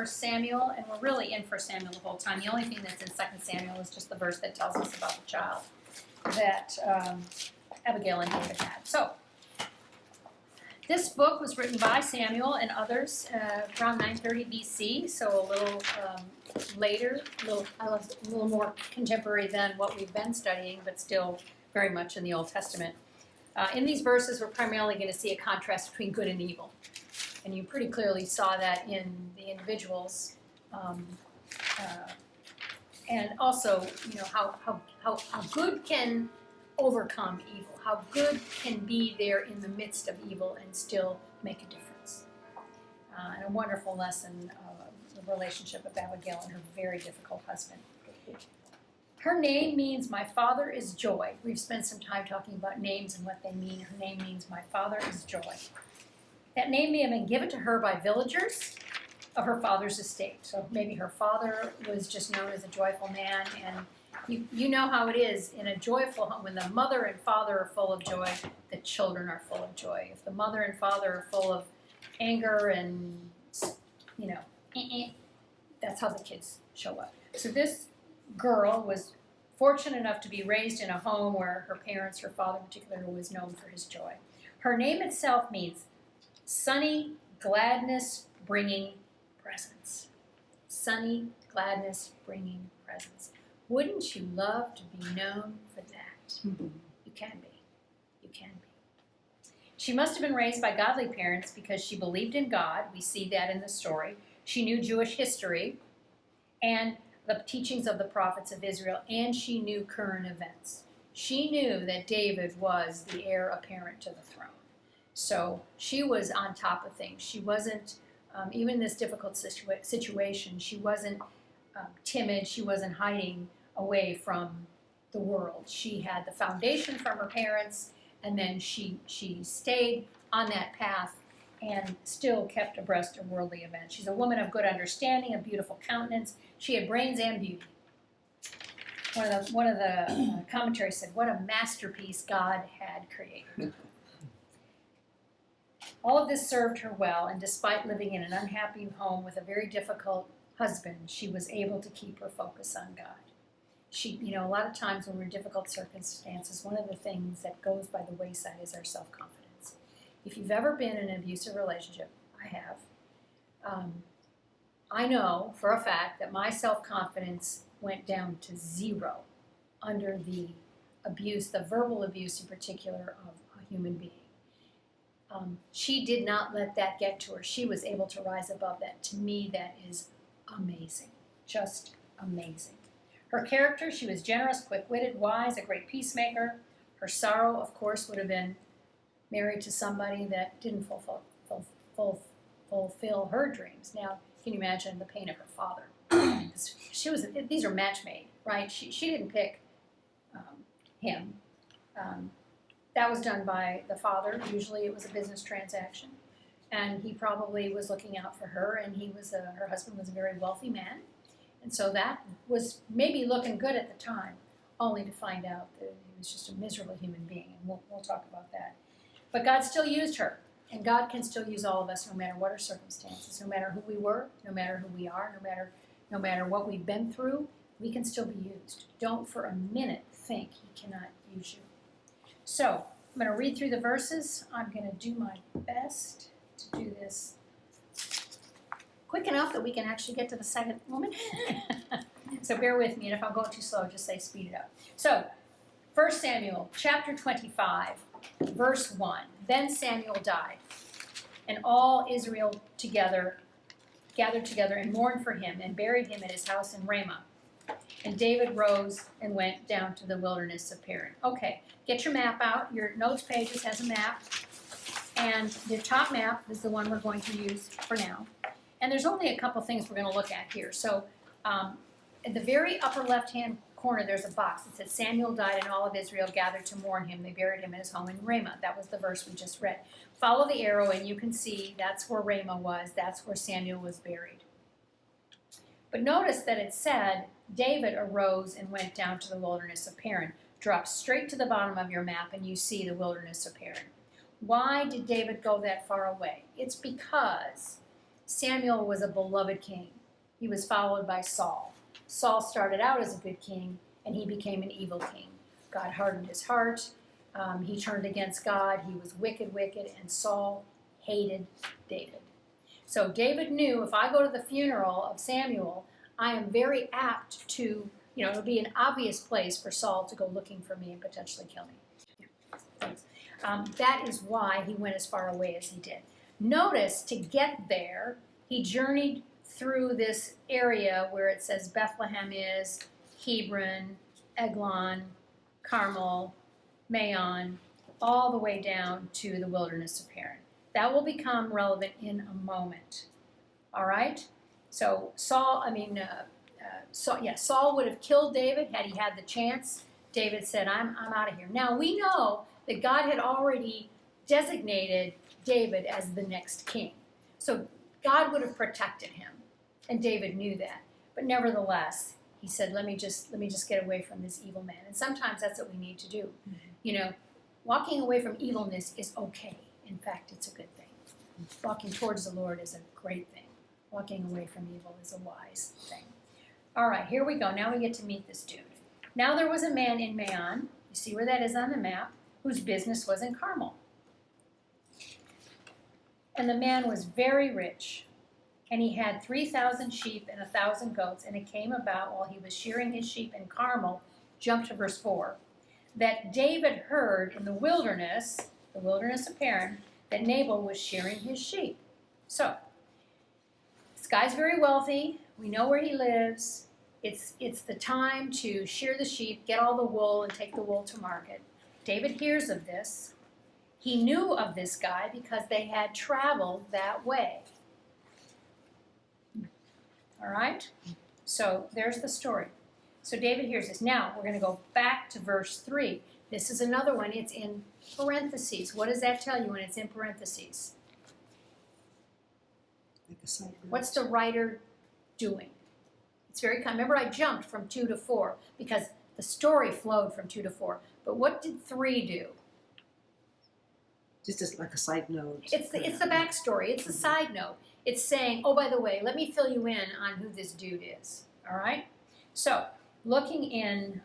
Samuel, and we're really in for Samuel the whole time. The only thing that's in 2 Samuel is just the verse that tells us about the child that Abigail and David had. So, this book was written by Samuel and others around 930 BC, so a little later, a little more contemporary than what we've been studying, but still very much in the Old Testament. In these verses, we're primarily going to see a contrast between good and evil. And you pretty clearly saw that in the individuals, and also, you know, how good can overcome evil, how good can be there in the midst of evil and still make a difference. And a wonderful lesson of the relationship of Abigail and her very difficult husband. Her name means my father is joy. We've spent some time talking about names and what they mean. Her name means my father is joy. That name may have been given to her by villagers of her father's estate. So maybe her father was just known as a joyful man, and you know how it is in a joyful home. When the mother and father are full of joy, the children are full of joy. If the mother and father are full of anger and, you know, that's how the kids show up. So this girl was fortunate enough to be raised in a home where her parents, her father in particular, was known for his joy. Her name itself means sunny, gladness, bringing presents. Sunny, gladness, bringing presents. Wouldn't you love to be known for that? Mm-hmm. You can be. You can be. She must have been raised by godly parents because she believed in God. We see that in the story. She knew Jewish history and the teachings of the prophets of Israel, and she knew current events. She knew that David was the heir apparent to the throne. So she was on top of things. She wasn't, even in this difficult situation, she wasn't timid. She wasn't hiding away from the world. She had the foundation from her parents, and then she stayed on that path and still kept abreast of worldly events. She's a woman of good understanding, a beautiful countenance. She had brains and beauty. One of the commentaries said, what a masterpiece God had created. All of this served her well, and despite living in an unhappy home with a very difficult husband, she was able to keep her focus on God. She, you know, a lot of times when we're in difficult circumstances, one of the things that goes by the wayside is our self-confidence. If you've ever been in an abusive relationship, I have, I know for a fact that my self-confidence went down to zero under the abuse, the verbal abuse in particular, of a human being. She did not let that get to her. She was able to rise above that. To me, that is amazing. Just amazing. Her character, she was generous, quick-witted, wise, a great peacemaker. Her sorrow, of course, would have been married to somebody that didn't fulfill her dreams. Now, can you imagine the pain of her father? These are match-made, right? She didn't pick him. That was done by the father. Usually it was a business transaction. And he probably was looking out for her, and her husband was a very wealthy man. And so that was maybe looking good at the time, only to find out that he was just a miserable human being. And we'll talk about that. But God still used her. And God can still use all of us no matter what our circumstances, no matter who we were, no matter who we are, no matter what we've been through, we can still be used. Don't for a minute think he cannot use you. So, I'm going to read through the verses. I'm going to do my best to do this quick enough that we can actually get to the second woman. So bear with me, and if I'm going too slow, just say speed it up. So, 1 Samuel chapter 25, verse 1. Then Samuel died, and all Israel gathered together and mourned for him, and buried him at his house in Ramah. And David rose and went down to the wilderness of Paran. Okay, get your map out. Your notes pages has a map. And the top map is the one we're going to use for now. And there's only a couple things we're going to look at here. So at the very upper left-hand corner, there's a box that says, Samuel died and all of Israel gathered to mourn him. They buried him in his home in Ramah. That was the verse we just read. Follow the arrow and you can see that's where Ramah was. That's where Samuel was buried. But notice that it said, David arose and went down to the wilderness of Paran. Drop straight to the bottom of your map and you see the wilderness of Paran. Why did David go that far away? It's because Samuel was a beloved king. He was followed by Saul. Saul started out as a good king, and he became an evil king. God hardened his heart. He turned against God. He was wicked, and Saul hated David. So David knew, if I go to the funeral of Samuel, I am very apt to, it'll be an obvious place for Saul to go looking for me and potentially kill me. Thanks. That is why he went as far away as he did. Notice, to get there, he journeyed through this area where it says Bethlehem is, Hebron, Eglon, Carmel, Maon, all the way down to the wilderness of Paran. That will become relevant in a moment. All right? So Saul would have killed David had he had the chance. David said, I'm out of here. Now, we know that God had already designated David as the next king. So God would have protected him, and David knew that. But nevertheless, he said, let me just get away from this evil man. And sometimes that's what we need to do. Mm-hmm. Walking away from evilness is okay. In fact, it's a good thing. Walking towards the Lord is a great thing. Walking away from evil is a wise thing. All right, here we go. Now we get to meet this dude. Now there was a man in Maon, you see where that is on the map, whose business was in Carmel. And the man was very rich, and he had 3,000 sheep and 1,000 goats, and it came about while he was shearing his sheep in Carmel, jump to verse 4, that David heard in the wilderness of Paran, that Nabal was shearing his sheep. So, this guy's very wealthy. We know where he lives. It's the time to shear the sheep, get all the wool, and take the wool to market. David hears of this. He knew of this guy because they had traveled that way. All right? So there's the story. So David hears this. Now, we're going to go back to verse 3. This is another one. It's in parentheses. What does that tell you when it's in parentheses? Like a side note. What's the writer doing? It's very kind. Remember, I jumped from 2 to 4 because the story flowed from 2 to 4. But what did 3 do? Just as like a side note. It's the backstory. It's the side note. It's saying, oh, by the way, let me fill you in on who this dude is. All right? So, looking in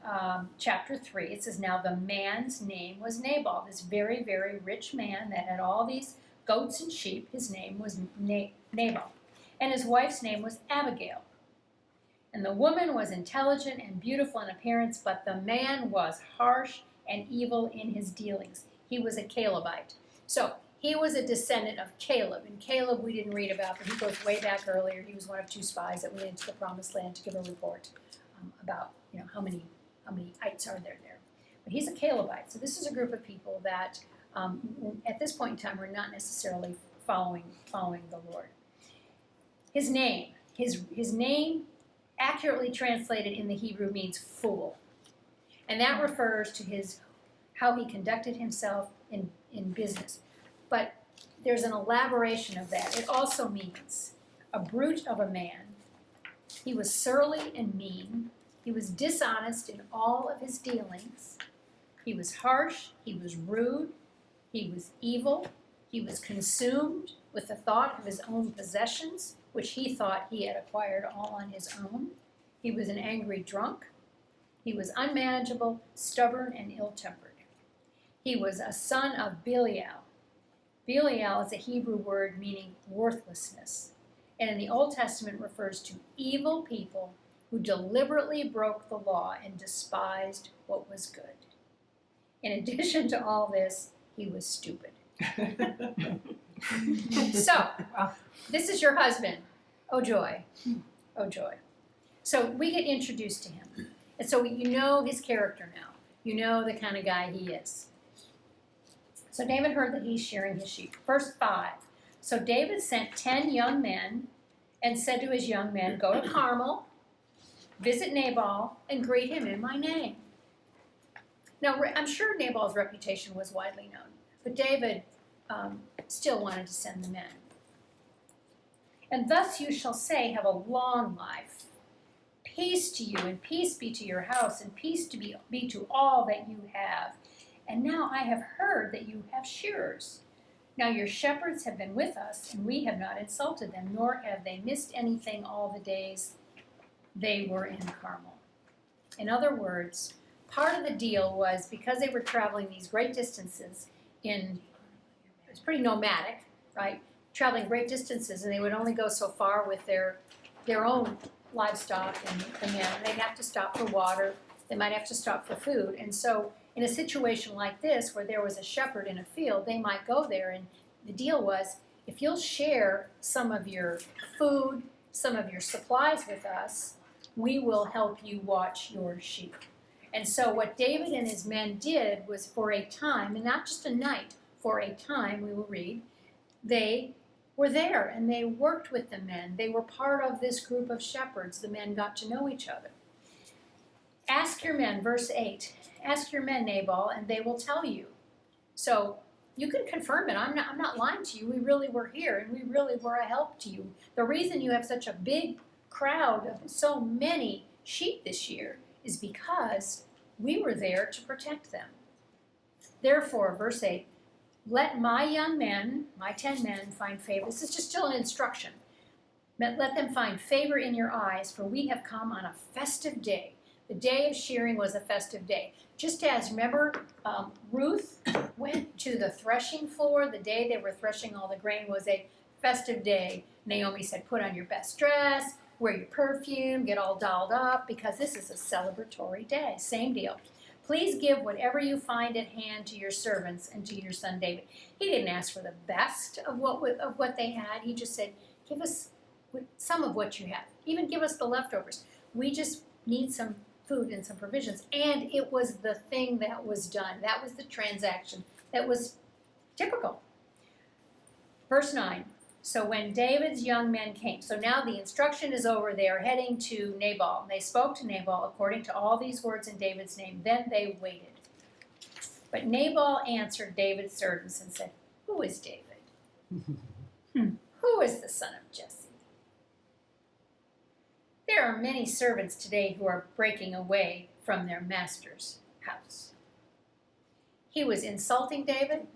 chapter 3, it says, now the man's name was Nabal, this very, very rich man that had all these goats and sheep. His name was Nabal. And his wife's name was Abigail. And the woman was intelligent and beautiful in appearance, but the man was harsh and evil in his dealings. He was a Calebite. So, he was a descendant of Caleb. And Caleb we didn't read about, but he goes way back earlier. He was one of 2 spies that went into the Promised Land to give a report about how many ites are there. But he's a Calebite. So this is a group of people that at this point in time were not necessarily following the Lord. His name accurately translated in the Hebrew means fool. And that refers to how he conducted himself in business. But there's an elaboration of that. It also means a brute of a man. He was surly and mean. He was dishonest in all of his dealings. He was harsh. He was rude. He was evil. He was consumed with the thought of his own possessions, which he thought he had acquired all on his own. He was an angry drunk. He was unmanageable, stubborn, and ill-tempered. He was a son of Belial. Belial is a Hebrew word meaning worthlessness, and in the Old Testament refers to evil people who deliberately broke the law and despised what was good. In addition to all this, he was stupid. So, this is your husband. Oh joy. Oh joy. So we get introduced to him. And so you know his character now. You know the kind of guy he is. So David heard that he's shearing his sheep. Verse 5. So David sent 10 young men and said to his young men, go to Carmel, visit Nabal, and greet him in my name. Now, I'm sure Nabal's reputation was widely known, but David still wanted to send the men. And thus you shall say, have a long life, Peace to you, and peace be to your house, and peace to be to all that you have. And now I have heard that you have shearers. Now your shepherds have been with us, and we have not insulted them, nor have they missed anything all the days they were in Carmel. In other words, part of the deal was because they were traveling these great distances it was pretty nomadic, right? Traveling great distances, and they would only go so far with their own livestock and the men. They'd have to stop for water. They might have to stop for food. And so in a situation like this, where there was a shepherd in a field, they might go there, and the deal was, if you'll share some of your food, some of your supplies with us, we will help you watch your sheep. And so what David and his men did was, for a time, and not just a night, for a time, we will read, they were there and they worked with the men. They were part of this group of shepherds. The men got to know each other. Ask your men, verse 8, ask your men, Nabal, and they will tell you. So you can confirm it. I'm not lying to you. We really were here, and we really were a help to you. The reason you have such a big crowd of so many sheep this year is because we were there to protect them. Therefore, verse 8, let my young men, my 10 men, find favor. This is just still an instruction. Let them find favor in your eyes, for we have come on a festive day. The day of shearing was a festive day. Just as, remember, Ruth went to the threshing floor. The day they were threshing all the grain was a festive day. Naomi said, put on your best dress, wear your perfume, get all dolled up, because this is a celebratory day. Same deal. Please give whatever you find at hand to your servants and to your son David. He didn't ask for the best of what they had. He just said, give us some of what you have. Even give us the leftovers. We just need some food and some provisions. And it was the thing that was done. That was the transaction that was typical. Verse 9. So when David's young men came, so now the instruction is over, they are heading to Nabal. And they spoke to Nabal according to all these words in David's name. Then they waited. But Nabal answered David's servants and said, who is David? Who is the son of Jesse? There are many servants today who are breaking away from their master's house. He was insulting David.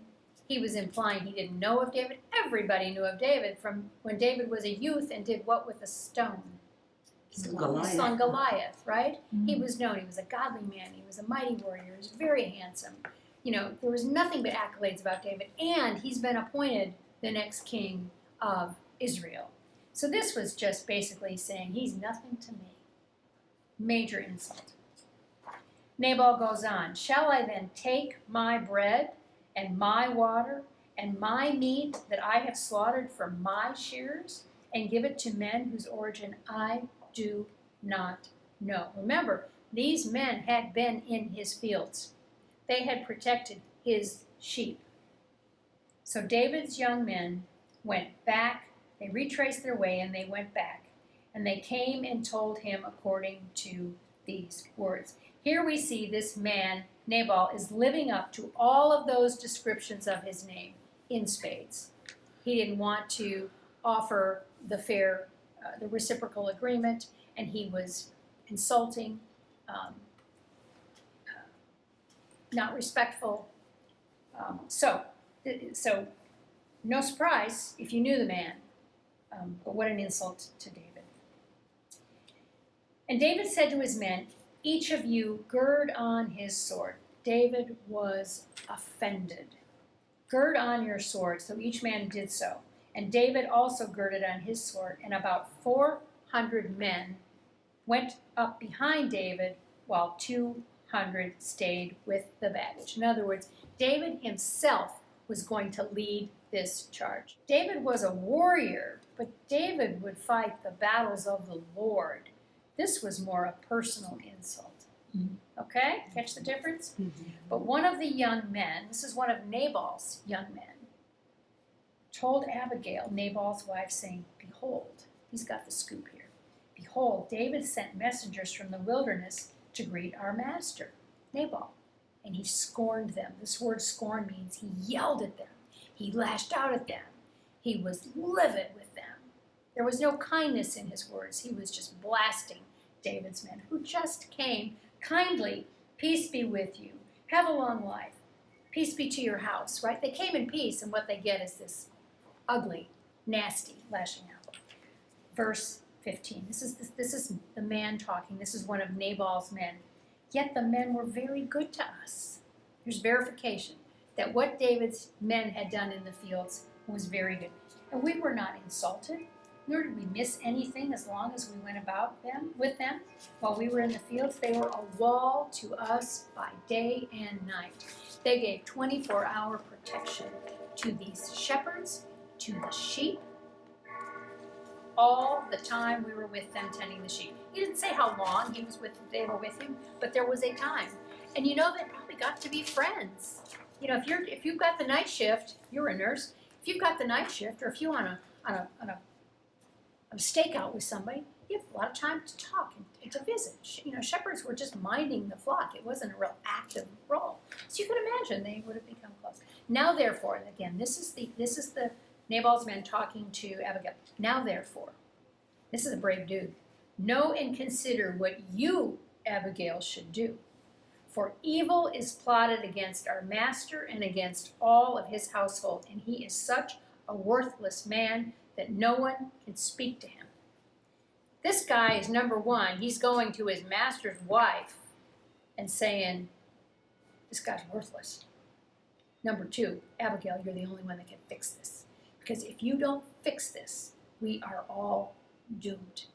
He was implying he didn't know of David. Everybody knew of David from when David was a youth and did what with a stone? Goliath. Son Goliath, right? Mm-hmm. He was known. He was a godly man. He was a mighty warrior. He was very handsome. You know, there was nothing but accolades about David. And he's been appointed the next king of Israel. So this was just basically saying, he's nothing to me. Major insult. Nabal goes on, shall I then take my bread and my water and my meat that I have slaughtered for my shearers and give it to men whose origin I do not know? Remember, these men had been in his fields. They had protected his sheep. So David's young men went back. They retraced their way and they went back. And they came and told him according to these words. Here we see this man, Nabal, is living up to all of those descriptions of his name in spades. He didn't want to offer the reciprocal agreement, and he was insulting, not respectful. So no surprise if you knew the man, but what an insult to David. And David said to his men, each of you gird on his sword. David was offended. Gird on your sword. So each man did so. And David also girded on his sword. And about 400 men went up behind David while 200 stayed with the baggage. In other words, David himself was going to lead this charge. David was a warrior, but David would fight the battles of the Lord. This was more a personal insult. Mm-hmm. Okay? Catch the difference? Mm-hmm. But one of the young men, this is one of Nabal's young men, told Abigail, Nabal's wife, saying, behold, he's got the scoop here. Behold, David sent messengers from the wilderness to greet our master, Nabal. And he scorned them. This word scorn means he yelled at them. He lashed out at them. He was livid with them. There was no kindness in his words. He was just blasting David's men, who just came, kindly, peace be with you, have a long life, peace be to your house, right? They came in peace, and what they get is this ugly, nasty lashing out. Verse 15, this is the man talking. This is one of Nabal's men. Yet the men were very good to us. There's verification that what David's men had done in the fields was very good. And we were not insulted, nor did we miss anything as long as we went about with them while we were in the fields. They were a wall to us by day and night. They gave 24-hour protection to these shepherds, to the sheep, all the time we were with them tending the sheep. He didn't say how long they were with him, but there was a time. And they probably got to be friends. If you've got the night shift, you're a nurse. If you've got the night shift, or if you're on a stakeout with somebody, you have a lot of time to talk and to visit. Shepherds were just minding the flock. It wasn't a real active role. So you can imagine they would have become close. Now therefore, and again, this is the Nabal's men talking to Abigail. Now therefore, this is a brave dude. Know and consider what you, Abigail, should do. For evil is plotted against our master and against all of his household, and he is such a worthless man that no one can speak to him. This guy is number one. He's going to his master's wife and saying, this guy's worthless. Number two, Abigail, you're the only one that can fix this. Because if you don't fix this, we are all doomed.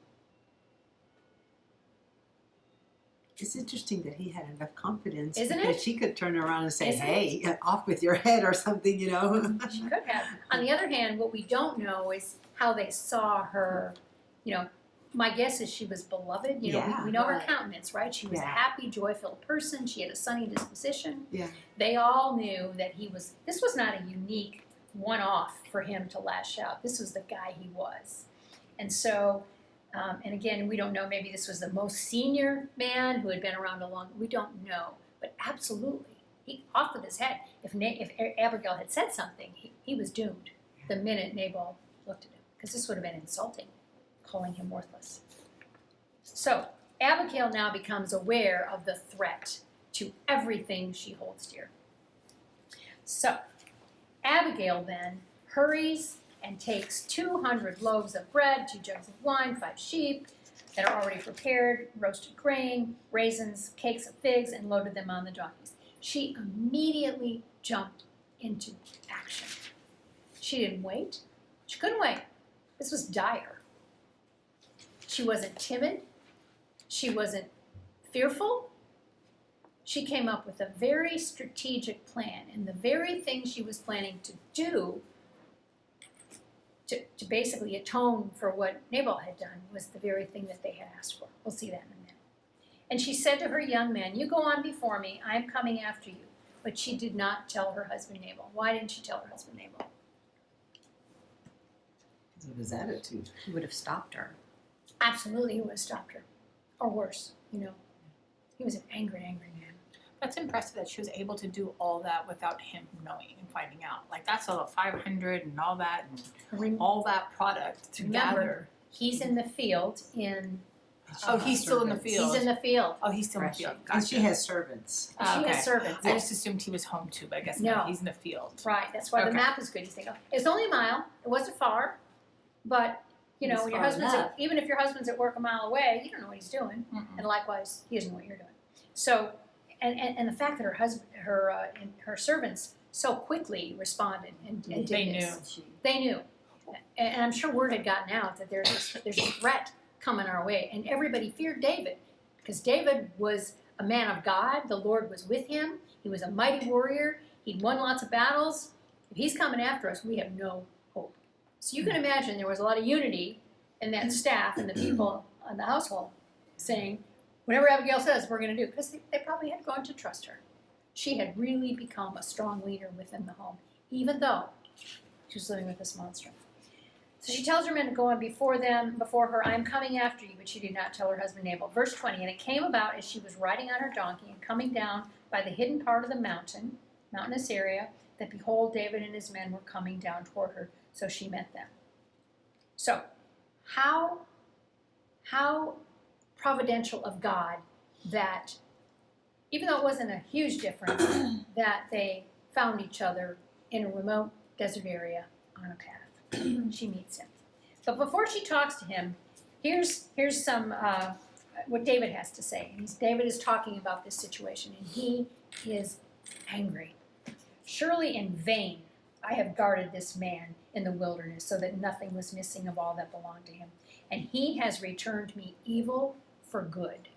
It's interesting that he had enough confidence. Isn't because it? she could turn around and say, Isn't hey, off with your head or something, She could have. On the other hand, what we don't know is how they saw her. My guess is she was beloved. We know her countenance, right? She was a happy, joy-filled person. She had a sunny disposition. Yeah. They all knew that this was not a unique one-off for him to lash out. This was the guy he was. And so, and again, we don't know, maybe this was the most senior man who had been around we don't know. But absolutely, he off with his head. If Abigail had said something, he was doomed the minute Nabal looked at him. Because this would have been insulting, calling him worthless. So, Abigail now becomes aware of the threat to everything she holds dear. So, Abigail then hurries and takes 200 loaves of bread, 2 jugs of wine, 5 sheep that are already prepared, roasted grain, raisins, cakes of figs, and loaded them on the donkeys. She immediately jumped into action. She didn't wait. She couldn't wait. This was dire. She wasn't timid. She wasn't fearful. She came up with a very strategic plan, and the very thing she was planning to do to basically atone for what Nabal had done was the very thing that they had asked for. We'll see that in a minute. And she said to her young men, you go on before me, I am coming after you. But she did not tell her husband Nabal. Why didn't she tell her husband Nabal? Because of his attitude. He would have stopped her. Absolutely, he would have stopped her. Or worse, He was an angry, angry man. That's impressive that she was able to do all that without him knowing and finding out. Like, that's all 500 and all that and all that product to Remember, gather. He's in the field in... Oh, he's still in the field. He's in the field. Oh, he's still in the Fresh. field. And she Gotcha. has servants. She Okay. has servants. I just assumed he was home too, but I guess No. not. He's in the field. Right, that's why the Okay. map is good. You think, it's only a mile. It wasn't far. But, It's when your far husband's enough. even if your husband's at work a mile away, you don't know what he's doing. Mm-mm. And likewise, he doesn't know what you're doing. So, and the fact that her servants so quickly responded and did They this. They knew. And I'm sure word had gotten out that there's a threat coming our way. And everybody feared David. Because David was a man of God. The Lord was with him. He was a mighty warrior. He'd won lots of battles. If he's coming after us, we have no hope. So you can imagine there was a lot of unity in that staff and the people in the household saying, whatever Abigail says, we're going to do. Because they probably had grown to trust her. She had really become a strong leader within the home, even though she was living with this monster. So she tells her men to go on before her, I am coming after you, but she did not tell her husband Nabal. Verse 20, and it came about as she was riding on her donkey and coming down by the hidden part of the mountainous area, that behold, David and his men were coming down toward her, so she met them. So, how providential of God that, even though it wasn't a huge difference, that they found each other in a remote desert area on a path. She meets him. But before she talks to him, here's some what David has to say. David is talking about this situation, and he is angry. Surely in vain I have guarded this man in the wilderness, so that nothing was missing of all that belonged to him. And he has returned me evil for good.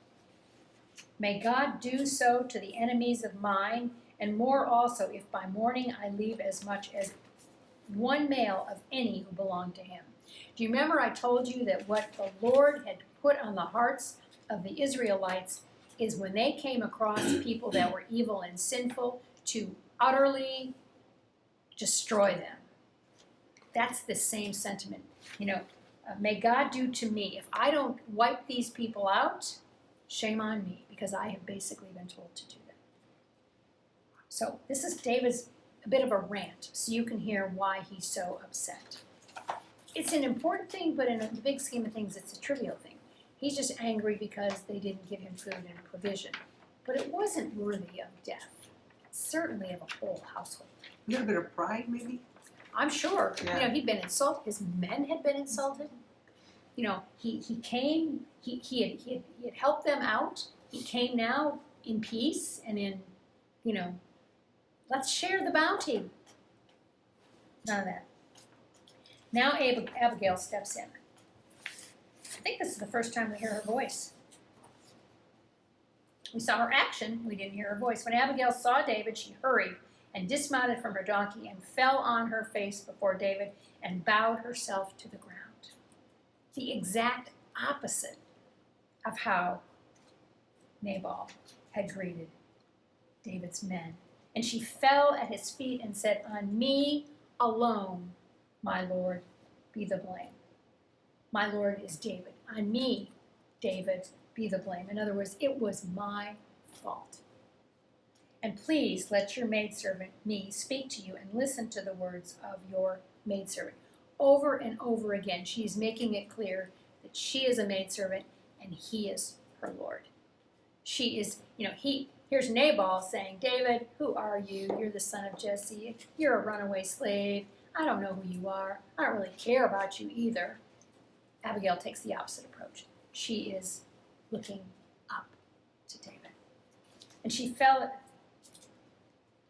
May God do so to the enemies of mine, and more also, if by morning I leave as much as one male of any who belong to him. Do you remember I told you that what the Lord had put on the hearts of the Israelites is when they came across people that were evil and sinful, to utterly destroy them? That's the same sentiment. May God do to me, if I don't wipe these people out, shame on me, because I have basically been told to do that. So this is David's a bit of a rant, so you can hear why he's so upset. It's an important thing, but in the big scheme of things, it's a trivial thing. He's just angry because they didn't give him food and provision. But it wasn't worthy of death, certainly of a whole household. A little bit of pride, maybe? I'm sure. Yeah. He'd been insulted. His men had been insulted. He came. He had helped them out. He came now in peace and in, let's share the bounty. None of that. Now Abigail steps in. I think this is the first time we hear her voice. We saw her action. We didn't hear her voice. When Abigail saw David, she hurried and dismounted from her donkey and fell on her face before David and bowed herself to the ground. The exact opposite of how Nabal had greeted David's men. And she fell at his feet and said, "On me alone, my Lord, be the blame." My Lord is David. On me, David, be the blame. In other words, it was my fault. And please let your maidservant, me, speak to you and listen to the words of your maidservant. Over and over again, she is making it clear that she is a maidservant and he is her Lord. She is, here's Nabal saying, "David, who are you? You're the son of Jesse. You're a runaway slave. I don't know who you are. I don't really care about you either." Abigail takes the opposite approach. She is looking up to David. And she fell,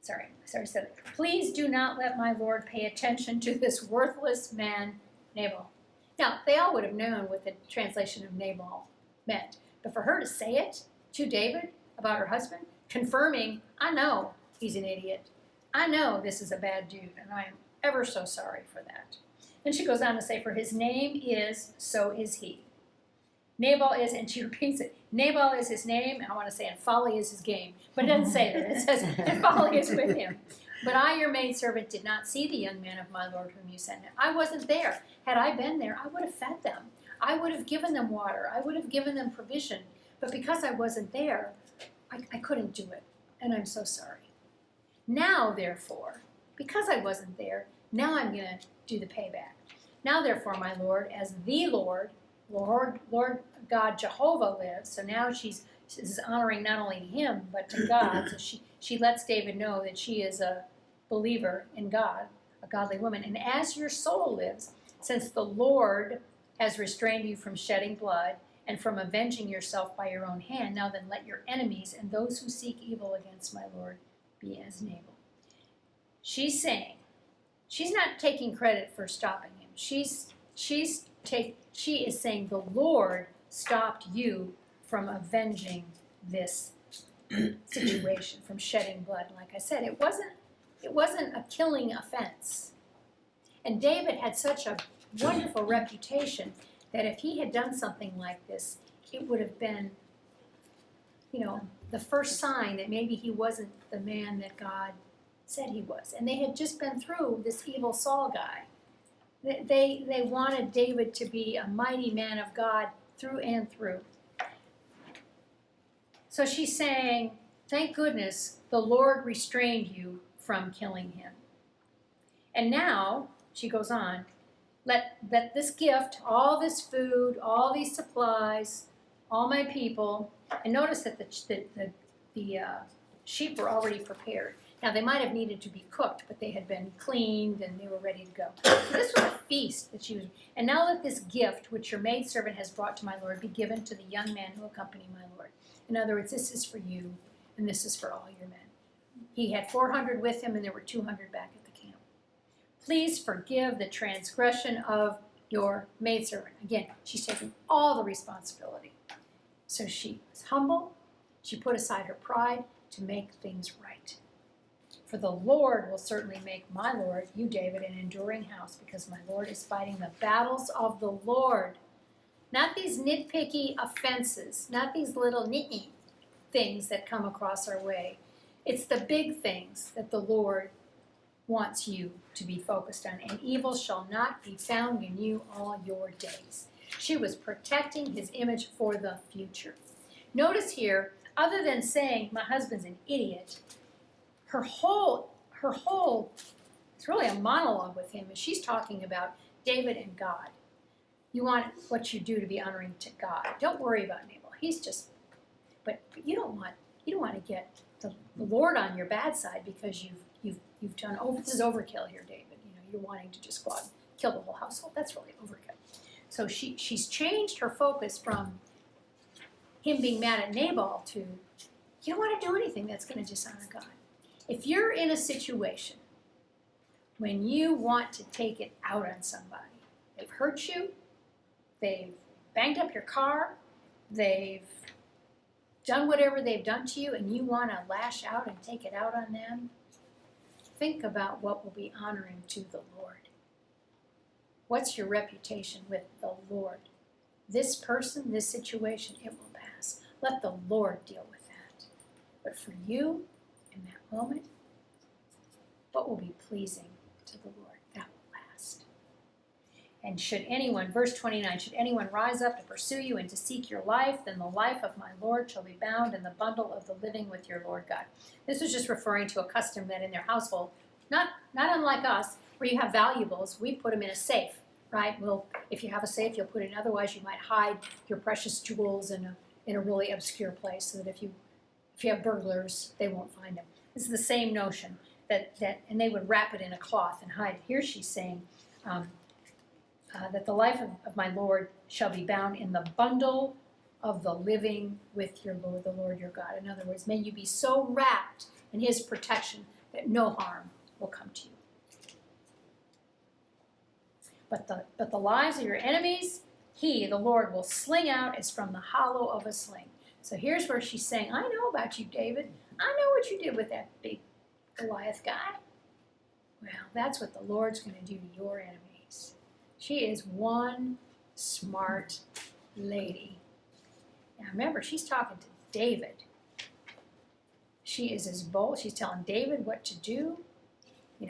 said, "Please do not let my Lord pay attention to this worthless man, Nabal." Now, they all would have known what the translation of Nabal meant. But for her to say it to David about her husband, confirming, I know he's an idiot. I know this is a bad dude, and I am ever so sorry for that. Then she goes on to say, "For his name is, so is he." Nabal is, and she repeats it, Nabal is his name, and I want to say, and folly is his game. But it doesn't say that. It says, and folly is with him. "But I, your maidservant, did not see the young man of my Lord whom you sent him." I wasn't there. Had I been there, I would have fed them. I would have given them water. I would have given them provision. But because I wasn't there, I couldn't do it. And I'm so sorry. Now, therefore, because I wasn't there, now I'm going to do the payback. "Now, therefore, my Lord, as the Lord God Jehovah lives," so now she's honoring not only him, but to God. So she lets David know that she is a believer in God, a godly woman. "And as your soul lives, since the Lord has restrained you from shedding blood and from avenging yourself by your own hand, now then let your enemies and those who seek evil against my Lord be as Nabal." She's saying, she's not taking credit for stopping him. She is saying the Lord stopped you from avenging this situation, from shedding blood. Like I said, it wasn't a killing offense. And David had such a wonderful reputation that if he had done something like this, it would have been, the first sign that maybe he wasn't the man that God said he was. And they had just been through this evil Saul guy. They wanted David to be a mighty man of God through and through. So she's saying, thank goodness the Lord restrained you from killing him. And now, she goes on, let this gift, all this food, all these supplies, all my people, and notice that the sheep were already prepared. Now, they might have needed to be cooked, but they had been cleaned and they were ready to go. So this was a feast that she was, and now let this gift, which your maidservant has brought to my Lord, be given to the young man who accompany my Lord. In other words, this is for you, and this is for all your men. He had 400 with him, and there were 200 back at the camp. Please forgive the transgression of your maidservant. Again, she's taking all the responsibility. So she was humble. She put aside her pride to make things right. For the Lord will certainly make my Lord, you David, an enduring house, because my Lord is fighting the battles of the Lord. Not these nitpicky offenses, not these little nitty things that come across our way. It's the big things that the Lord wants you to be focused on. And evil shall not be found in you all your days. She was protecting his image for the future. Notice here, other than saying, my husband's an idiot, her whole, it's really a monologue with him, and she's talking about David and God. You want what you do to be honoring to God. Don't worry about Nabal. He's just, but you don't want to get the Lord on your bad side because you've done this is overkill here, David. You know, you're wanting to just go out and kill the whole household. That's really overkill. So she's changed her focus from him being mad at Nabal to, you don't want to do anything that's going to dishonor God. If you're in a situation when you want to take it out on somebody, they've hurt you, they've banged up your car, they've done whatever they've done to you, and you want to lash out and take it out on them, think about what will be honoring to the Lord. What's your reputation with the Lord? This person, this situation, it will pass. Let the Lord deal with that. But for you, in that moment, what will be pleasing to the Lord? That will last. And should anyone, verse 29, should anyone rise up to pursue you and to seek your life, then the life of my Lord shall be bound in the bundle of the living with your Lord God. This was just referring to a custom that in their household, not unlike us, where you have valuables, we put them in a safe, right? Well, if you have a safe, you'll put it in. Otherwise, you might hide your precious jewels in a really obscure place so that if you have burglars, they won't find them. This is the same notion that and they would wrap it in a cloth and hide it. Here she's saying that the life of my Lord shall be bound in the bundle of the living with your Lord, the Lord your God. In other words, may you be so wrapped in his protection that no harm will come to you. But the lives of your enemies, he, the Lord, will sling out as from the hollow of a sling. So here's where she's saying, I know about you, David. I know what you did with that big Goliath guy. Well, that's what the Lord's going to do to your enemies. She is one smart lady. Now remember, she's talking to David. She is as bold. She's telling David what to do,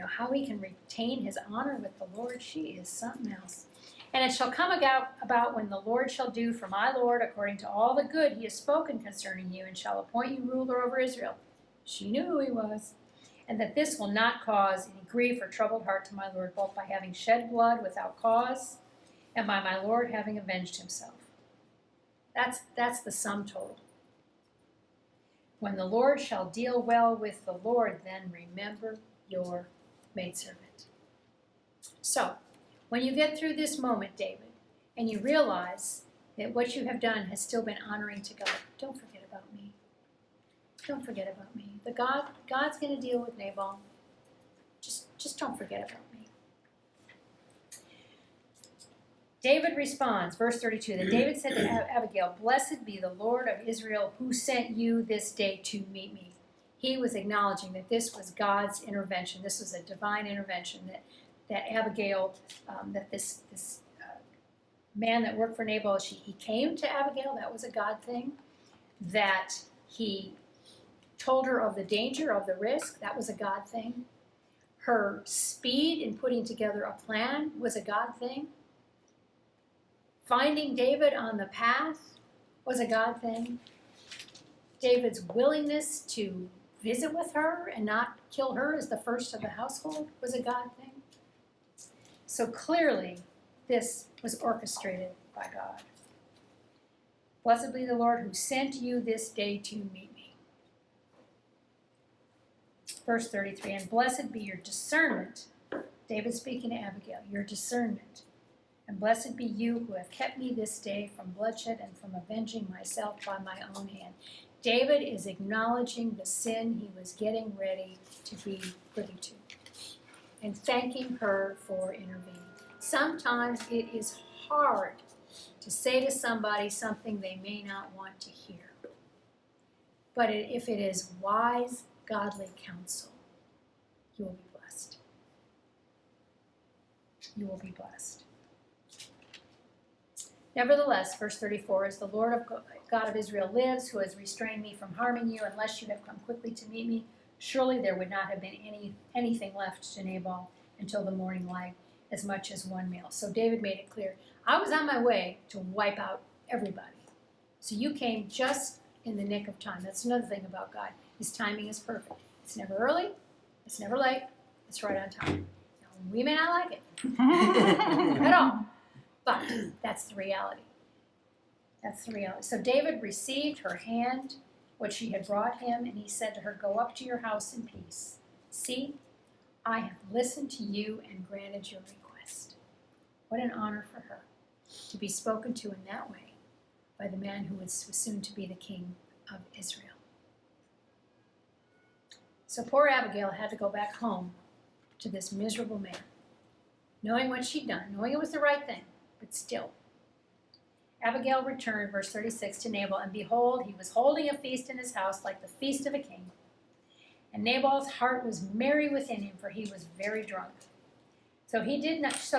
how he can retain his honor with the Lord. She is something else. And it shall come about when the Lord shall do for my Lord according to all the good he has spoken concerning you, and shall appoint you ruler over Israel. She knew who he was. And that this will not cause any grief or troubled heart to my Lord, both by having shed blood without cause, and by my Lord having avenged himself. That's the sum total. When the Lord shall deal well with the Lord, then remember your maidservant. So, when you get through this moment, David, and you realize that what you have done has still been honoring to God, don't forget about me. Don't forget about me. God's going to deal with Nabal. Just don't forget about me. David responds, verse 32, Then David said to Abigail, Blessed be the Lord of Israel who sent you this day to meet me. He was acknowledging that this was God's intervention. This was a divine intervention, that Abigail, that this man that worked for Nabal, he came to Abigail. That was a God thing. That he told her of the danger, of the risk. That was a God thing. Her speed in putting together a plan was a God thing. Finding David on the path was a God thing. David's willingness to visit with her and not kill her as the first of the household was a God thing. So clearly, this was orchestrated by God. Blessed be the Lord who sent you this day to meet me. Verse 33, and blessed be your discernment. David speaking to Abigail, your discernment. And blessed be you who have kept me this day from bloodshed and from avenging myself by my own hand. David is acknowledging the sin he was getting ready to be privy to and thanking her for intervening. Sometimes it is hard to say to somebody something they may not want to hear. But if it is wise, godly counsel, you will be blessed. You will be blessed. Nevertheless, verse 34, as the Lord of God of Israel lives, who has restrained me from harming you, unless you have come quickly to meet me, surely there would not have been anything left to Nabal until the morning light, as much as one meal. So David made it clear, I was on my way to wipe out everybody. So you came just in the nick of time. That's another thing about God. His timing is perfect. It's never early, it's never late, it's right on time. Now, we may not like it at all, but that's the reality. That's the reality. So David received her hand, what she had brought him, and he said to her, go up to your house in peace. See, I have listened to you and granted your request. What an honor for her to be spoken to in that way by the man who was soon to be the king of Israel. So poor Abigail had to go back home to this miserable man, knowing what she'd done, knowing it was the right thing, but still. Abigail returned, verse 36, to Nabal, and behold, he was holding a feast in his house like the feast of a king. And Nabal's heart was merry within him, for he was very drunk. So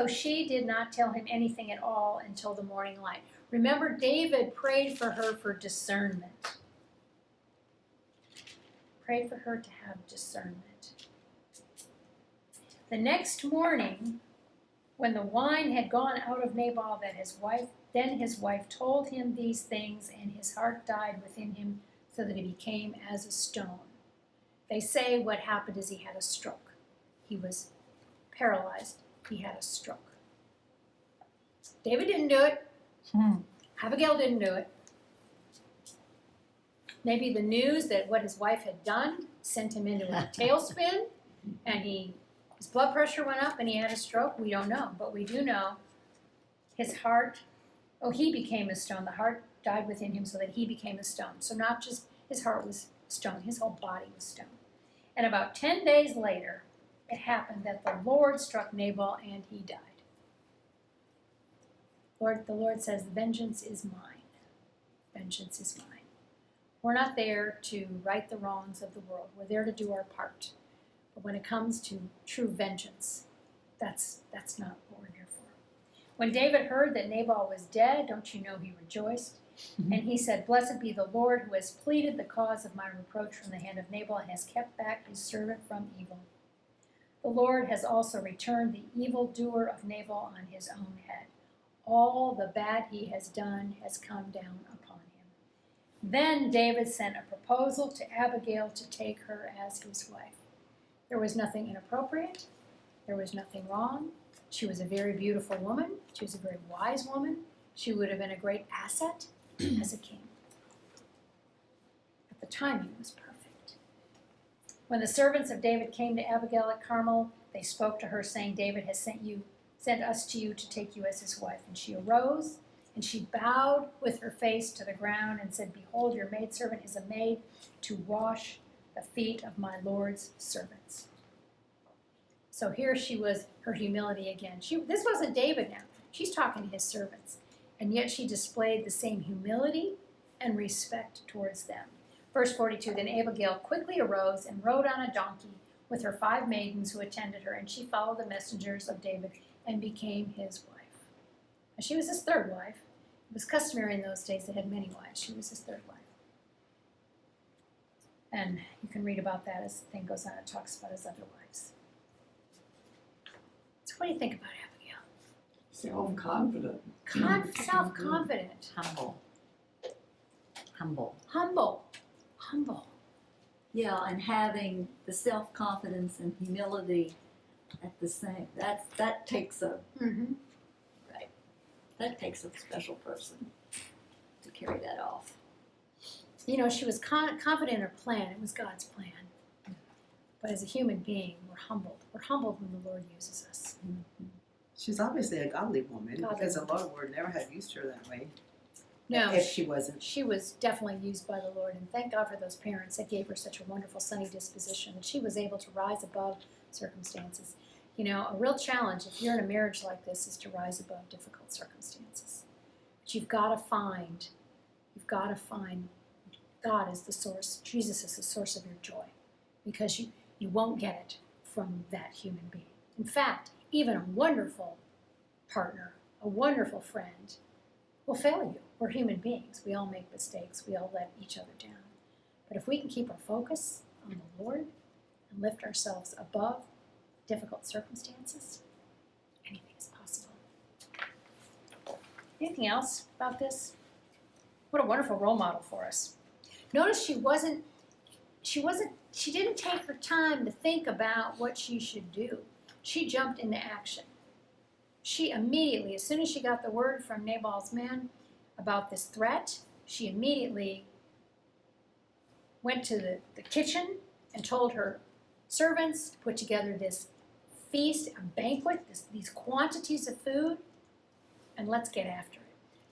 she did not tell him anything at all until the morning light. Remember, David prayed for her for discernment. Prayed for her to have discernment. The next morning, when the wine had gone out of Nabal, then his wife told him these things, and his heart died within him, so that he became as a stone. They say what happened is he had a stroke. He was paralyzed. He had a stroke. David didn't do it. Abigail didn't do it. Maybe the news that what his wife had done sent him into a tailspin, and his blood pressure went up and he had a stroke. We don't know, but we do know his heart, he became a stone. The heart died within him so that he became a stone. So not just his heart was stone, his whole body was stone. And about 10 days later, it happened that the Lord struck Nabal and he died. The Lord says, vengeance is mine. Vengeance is mine. We're not there to right the wrongs of the world. We're there to do our part. But when it comes to true vengeance, that's not what we're here for. When David heard that Nabal was dead, don't you know he rejoiced? And he said, blessed be the Lord who has pleaded the cause of my reproach from the hand of Nabal and has kept back his servant from evil. The Lord has also returned the evildoer of Nabal on his own head. All the bad he has done has come down upon him. Then David sent a proposal to Abigail to take her as his wife. There was nothing inappropriate. There was nothing wrong. She was a very beautiful woman. She was a very wise woman. She would have been a great asset as a king. But the timing was perfect. When the servants of David came to Abigail at Carmel, they spoke to her, saying, David has sent us to you to take you as his wife. And she arose, and she bowed with her face to the ground and said, behold, your maidservant is a maid to wash the feet of my Lord's servants. So here she was, her humility again. This wasn't David now. She's talking to his servants. And yet she displayed the same humility and respect towards them. Verse 42, then Abigail quickly arose and rode on a donkey with her 5 maidens who attended her, and she followed the messengers of David and became his wife. Now, she was his 3rd wife. It was customary in those days, they had many wives. She was his 3rd wife. And you can read about that as the thing goes on. It talks about his other wives. So what do you think about Abigail? Self-confident. Self-confident. Humble. Yeah, and having the self-confidence and humility at the same, that takes a Mm-hmm. that takes a special person to carry that off. You know, she was confident in her plan. It was God's plan. But as a human being, we're humbled. We're humbled when the Lord uses us. She's obviously a godly woman Godly because the Lord would never have used her that way. No, If she wasn't. she was definitely used by the Lord, and thank God for those parents that gave her such a wonderful, sunny disposition that she was able to rise above circumstances. You know, a real challenge if you're in a marriage like this is to rise above difficult circumstances. But you've got to find God is the source, Jesus is the source of your joy, because you won't get it from that human being. In fact, even a wonderful partner, a wonderful friend, will fail you. We're human beings. We all make mistakes. We all let each other down. But if we can keep our focus on the Lord and lift ourselves above difficult circumstances, anything is possible. Anything else about this? What a wonderful role model for us. Notice she didn't take her time to think about what she should do. She jumped into action. She immediately, as soon as she got the word from Nabal's men about this threat, she immediately went to the kitchen and told her servants to put together this feast, a banquet, these quantities of food, and let's get after it.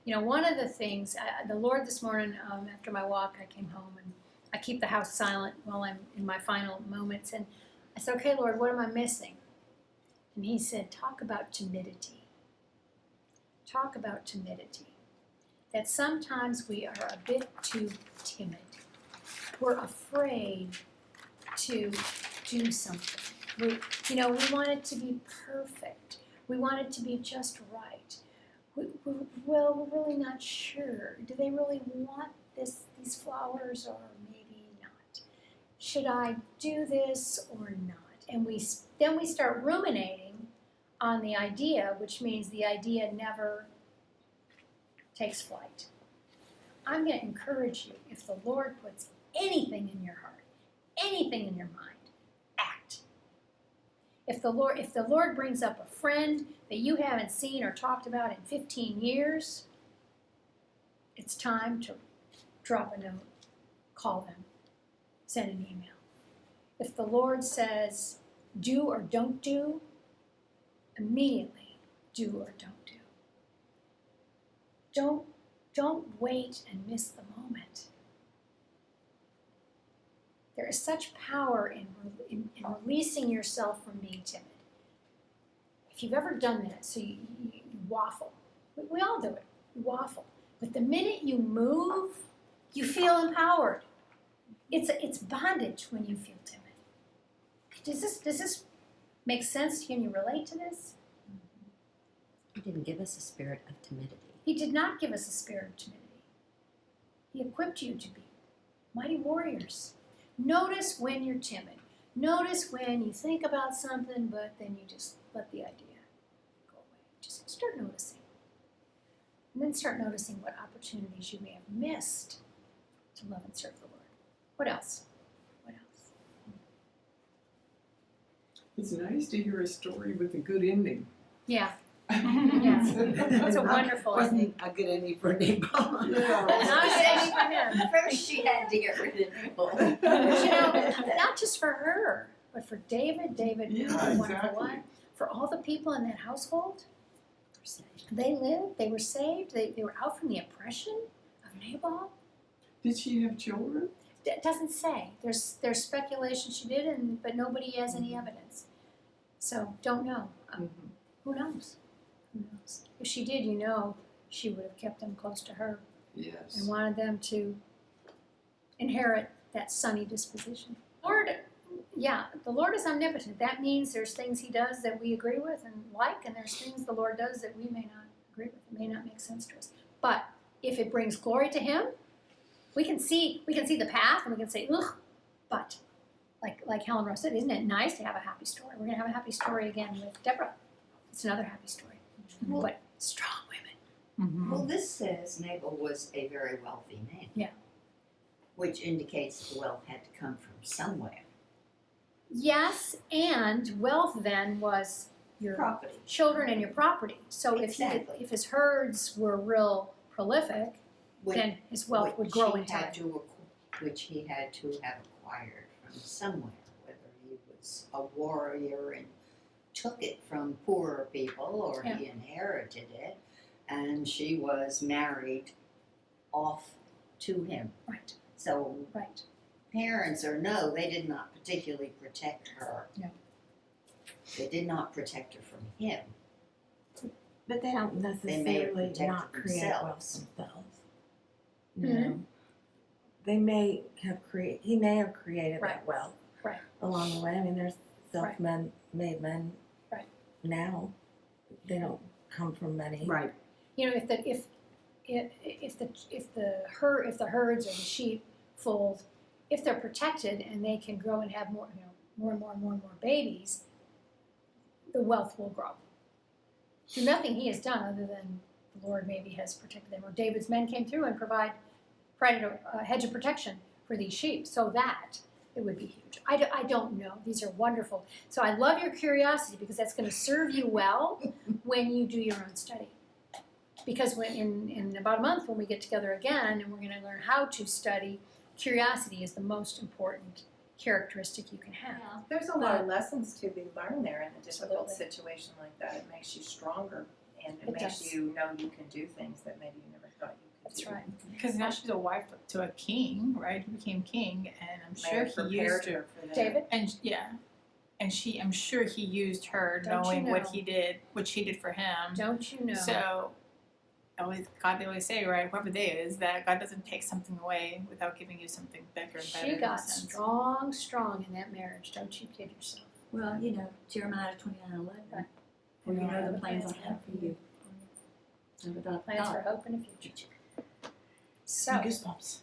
You know, one of the things, the Lord this morning, after my walk, I came home and I keep the house silent while I'm in my final moments. And I said, okay, Lord, what am I missing? And he said, talk about timidity. Talk about timidity. That sometimes we are a bit too timid. We're afraid to do something. We want it to be perfect. We want it to be just right. We're really not sure. Do they really want these flowers, or maybe not? Should I do this or not? And then we start ruminating on the idea, which means the idea never takes flight. I'm going to encourage you, if the Lord puts anything in your heart, anything in your mind, act. If the Lord brings up a friend that you haven't seen or talked about in 15 years, it's time to drop a note, call them, send an email. If the Lord says, do or don't do, immediately do or don't do. Don't wait and miss the moment. There is such power in releasing yourself from being timid. If you've ever done that, so you waffle. We all do it. You waffle. But the minute you move, you feel empowered. It's bondage when you feel timid. Does this make sense to you? Can you relate to this? He didn't give us a spirit of timidity. He did not give us a spirit of timidity. He equipped you to be mighty warriors. Notice when you're timid. Notice when you think about something, but then you just let the idea go away. Just start noticing. And then start noticing what opportunities you may have missed to love and serve the Lord. What else? What else? It's nice to hear a story with a good ending. Yeah. Yeah. It's a wonderful Wasn't a good ending for Nabal. Not saying for him. First she had to get rid of people. But you know, not just for her, but for David. David was Yeah, a wonderful exactly. one. For all the people in that household, they lived, they were saved, they were out from the oppression of Nabal. Did she have children? It doesn't say. There's speculation she did, but nobody has any evidence. So don't know. Who knows? Who knows? If she did, you know, she would have kept them close to her Yes. and wanted them to inherit that sunny disposition. The Lord is omnipotent. That means there's things He does that we agree with and like, and there's things the Lord does that we may not agree with. It may not make sense to us. But if it brings glory to Him, we can see the path, and we can say, ugh. But like Helen Rose said, isn't it nice to have a happy story? We're going to have a happy story again with Deborah. It's another happy story. Well- But strong women. Well, this says Nabal was a very wealthy man. Yeah. Which indicates the wealth had to come from somewhere. Yes, and wealth then was your Property. children and your property. So Exactly. if his herds were real prolific, then his wealth would grow in time. Which he had to have acquired from somewhere, whether he was a warrior and took it from poorer people or he inherited it, and she was married off to him. Right, So right. parents or no, they did not particularly protect her. No. They did not protect her from him. But they don't They may have necessarily protected not create wealth themselves. themselves. You know, they may have he may have created Right. that wealth Right. along the way. I mean, there's self-made men Right. now. They don't come from money. Right. You know, if the herds or the sheep fold, if they're protected and they can grow and have more, more and more babies, the wealth will grow. Through nothing he has done other than the Lord maybe has protected them, or David's men came through and provided a hedge of protection for these sheep, so that it would be huge. I don't know. These are wonderful. So I love your curiosity because that's going to serve you well when you do your own study. Because when in about a month when we get together again and we're going to learn how to study, curiosity is the most important characteristic you can have. Yeah. There's a lot of lessons to be learned there in a difficult Absolutely. situation like that. It makes you stronger and it It makes does. you know you can do things that maybe you never thought you could That's do. right. Because now she's a wife to a king, right? He became king, and I'm May sure have he prepared used her. her for that. David? And I'm sure he used her, Don't you knowing know? what she did for him. Don't you know? So, they always say, right? Whoever they is, that God doesn't take something away without giving you something bigger and better. She in got a sense. strong in that marriage. Don't you kid yourself. Well, Jeremiah 29:11. Right. For you know the plans I have for you. And without Plans for doubt. hope in the future. So, Goosebumps.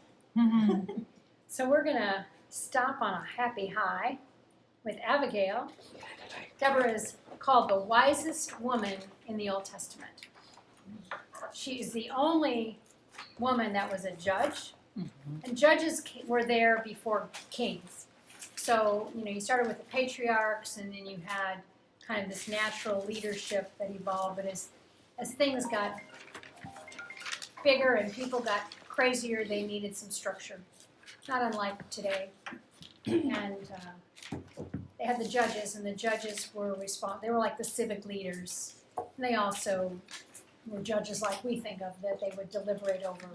so we're gonna stop on a happy high with Abigail. Deborah is called the wisest woman in the Old Testament. She is the only woman that was a judge, and judges were there before kings. So, you started with the patriarchs, and then you had kind of this natural leadership that evolved, but as things got bigger and people got crazier, they needed some structure, not unlike today. And they had the judges, and the judges were they were like the civic leaders. And they also were judges like we think of, that they would deliberate over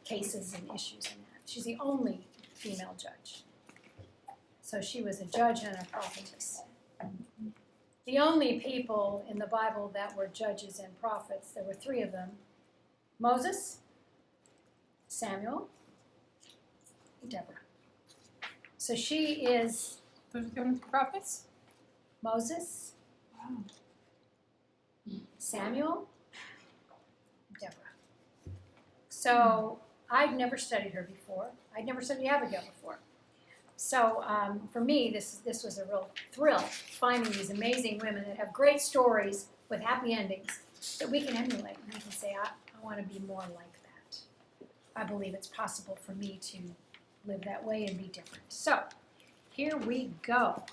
cases and issues and that. She's the only female judge. So she was a judge and a prophetess. The only people in the Bible that were judges and prophets, there were 3 of them: Moses, Samuel, and Deborah. So she is Those are the only prophets? Moses, Wow. Samuel, Deborah. So I'd never studied her before. I'd never studied Abigail before. So for me, this was a real thrill, finding these amazing women that have great stories with happy endings that we can emulate. And we can say, I want to be more like that. I believe it's possible for me to live that way and be different. So here we go.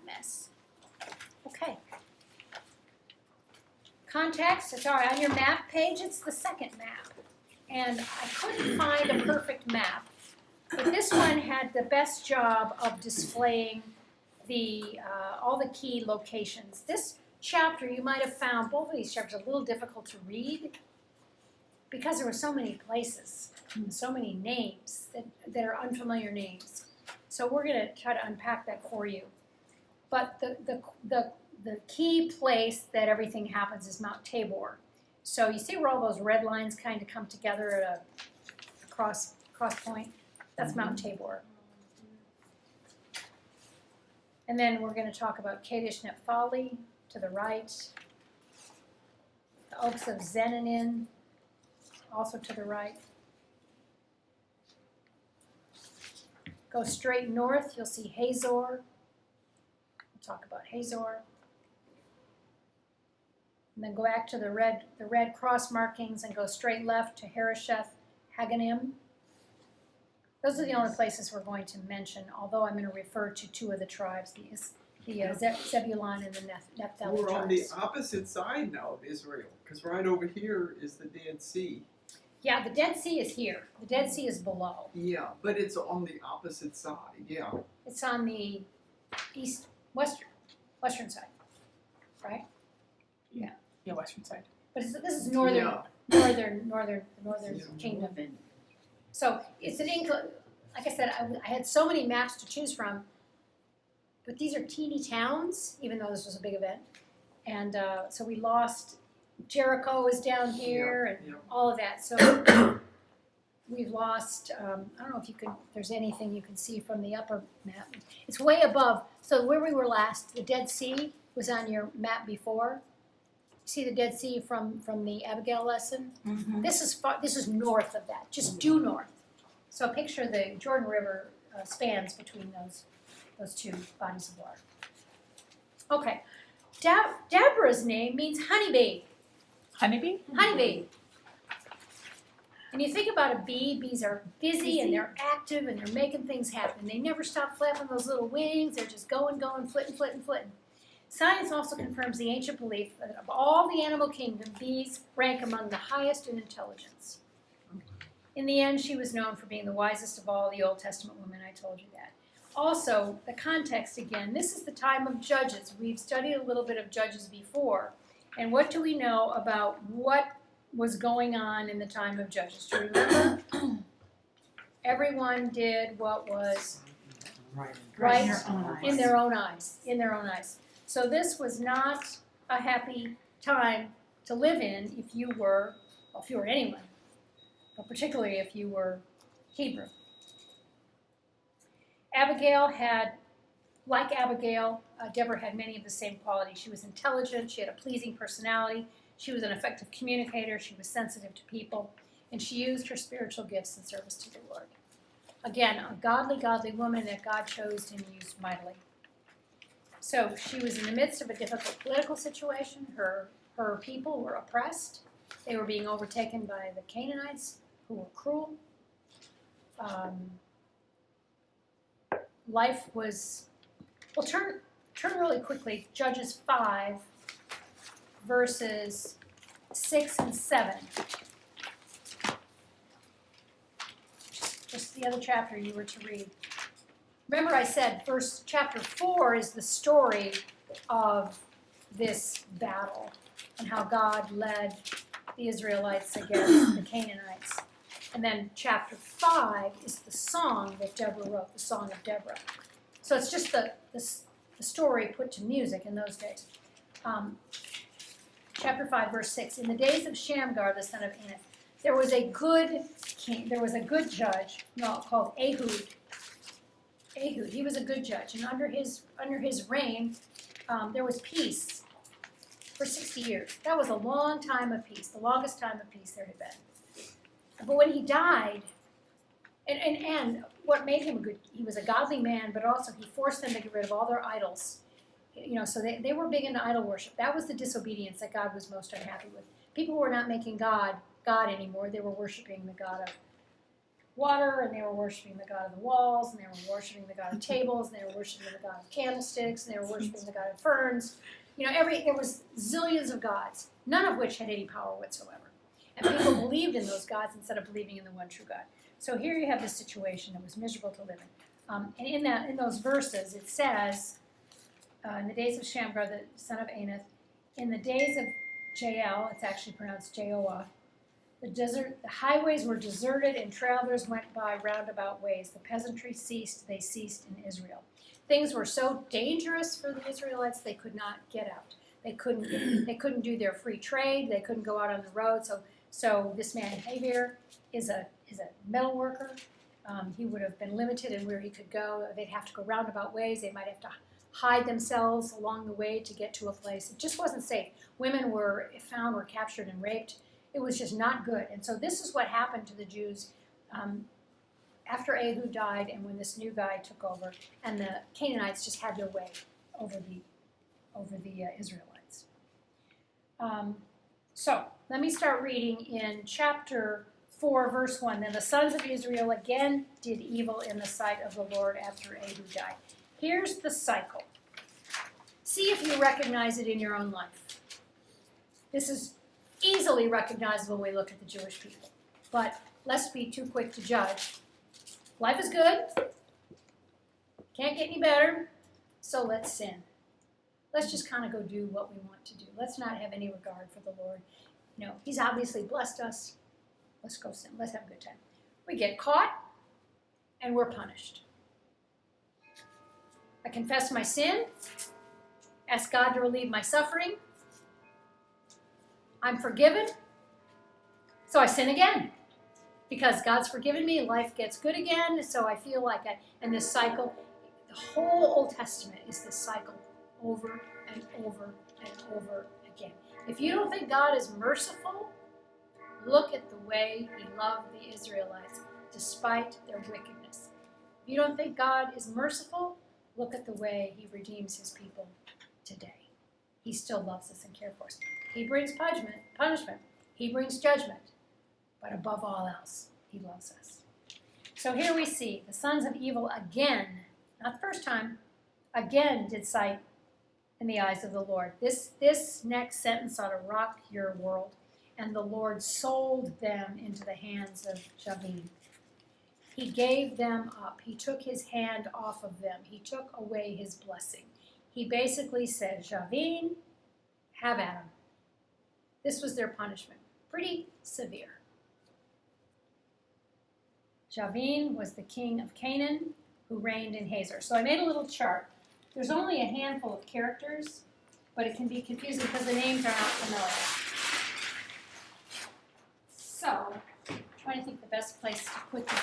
Mess. Okay. Context, it's all right. On your map page, it's the second map. And I couldn't find a perfect map. But this one had the best job of displaying all the key locations. This chapter, you might have found both of these chapters a little difficult to read because there were so many places, so many names that are unfamiliar names. So we're going to try to unpack that for you. But the key place that everything happens is Mount Tabor. So you see where all those red lines kind of come together at a cross point? That's Mount Tabor. And then we're going to talk about Kadesh Naphtali to the right. The Oaks of Zenonin, also to the right. Go straight north, you'll see Hazor. We'll talk about Hazor. And then go back to the red cross markings and go straight left to Harosheth Haganim. Those are the only places we're going to mention, although I'm going to refer to 2 of the tribes, the Zebulun and the Naphtali We're on the tribes. opposite side now of Israel, because right over here is the Dead Sea. Yeah, the Dead Sea is here. The Dead Sea is below. Yeah, but it's on the opposite side, yeah. It's on the western side, right? Yeah, western side. But this is northern, Yeah. northern Yeah. kingdom. So it's an like I said, I had so many maps to choose from, but these are teeny towns, even though this was a big event. And so we lost, Jericho is down here and Yeah. all of that. So we've lost, I don't know if there's anything you can see from the upper map. It's way above, so where we were last, the Dead Sea was on your map before. See the Dead Sea from the Abigail lesson? Mhm. This is north of that, just due north. So picture the Jordan River spans between those two bodies of water. Okay, Deborah's name means honeybee. Honeybee? Honeybee. And you think about a bee, bees are busy and they're active and they're making things happen. They never stop flapping those little wings, they're just going, flitting. Science also confirms the ancient belief that of all the animal kingdom, bees rank among the highest in intelligence. In the end, she was known for being the wisest of all the Old Testament women, I told you that. Also, the context again, this is the time of Judges. We've studied a little bit of Judges before. And what do we know about what was going on in the time of Judges? Do you remember? Everyone did what was right in their own eyes. So this was not a happy time to live in if you were anyone, but particularly if you were Hebrew. Deborah had many of the same qualities. She was intelligent, she had a pleasing personality, she was an effective communicator, she was sensitive to people, and she used her spiritual gifts in service to the Lord. Again, a godly woman that God chose and used mightily. So she was in the midst of a difficult political situation. Her people were oppressed. They were being overtaken by the Canaanites, who were cruel. Life was, well, turn really quickly, Judges 5, verses 6 and 7. Just the other chapter you were to read. Remember I said chapter 4 is the story of this battle and how God led the Israelites against the Canaanites. And then chapter 5 is the song that Deborah wrote, the Song of Deborah. So it's just the story put to music in those days. Chapter 5, verse 6. In the days of Shamgar, the son of Anath, there was a good king, there was a good judge called Ehud. He was a good judge, and under his reign, there was peace for 60 years. That was a long time of peace, the longest time of peace there had been. But when he died, and what made him he was a godly man, but also he forced them to get rid of all their idols. So they were big into idol worship. That was the disobedience that God was most unhappy with. People were not making God anymore. They were worshiping the God of water, and they were worshiping the God of the walls, and they were worshiping the God of tables, and they were worshiping the God of candlesticks, and they were worshiping the God of ferns. There was zillions of gods, none of which had any power whatsoever. And people believed in those gods instead of believing in the one true God. So here you have this situation that was miserable to live in. And in those verses, it says, in the days of Shamgar, the son of Anath, in the days of Jael, it's actually pronounced Joah, the highways were deserted and travelers went by roundabout ways. The peasantry ceased, they ceased in Israel. Things were so dangerous for the Israelites, they could not get out. They couldn't do their free trade, they couldn't go out on the road. So this man Hagar is a metal worker. He would have been limited in where he could go. They'd have to go roundabout ways. They might have to hide themselves along the way to get to a place. It just wasn't safe. Women were captured and raped. It was just not good. And so this is what happened to the Jews after Ehud died and when this new guy took over. And the Canaanites just had their way over the Israelites. So let me start reading in chapter 4, verse 1. Then the sons of Israel again did evil in the sight of the Lord after Ehud died. Here's the cycle. See if you recognize it in your own life. This is easily recognizable when we look at the Jewish people. But lest be too quick to judge. Life is good. Can't get any better. So let's sin. Let's just kind of go do what we want to do. Let's not have any regard for the Lord. No, He's obviously blessed us. Let's go sin. Let's have a good time. We get caught, and we're punished. I confess my sin, ask God to relieve my suffering. I'm forgiven, so I sin again. Because God's forgiven me, life gets good again, so I feel like and this cycle, the whole Old Testament is this cycle over and over and over again. If you don't think God is merciful, look at the way He loved the Israelites despite their wickedness. If you don't think God is merciful, look at the way He redeems His people today. He still loves us and cares for us. He brings punishment. He brings judgment. But above all else, He loves us. So here we see the sons of evil again, not the first time, again did sight in the eyes of the Lord. This next sentence ought to rock your world. And the Lord sold them into the hands of Javin. He gave them up. He took His hand off of them. He took away His blessing. He basically said, Javin, have at 'em. This was their punishment. Pretty severe. Javin was the king of Canaan who reigned in Hazor. So I made a little chart. There's only a handful of characters, but it can be confusing because the names are not familiar. So, I'm trying to think the best place to put this.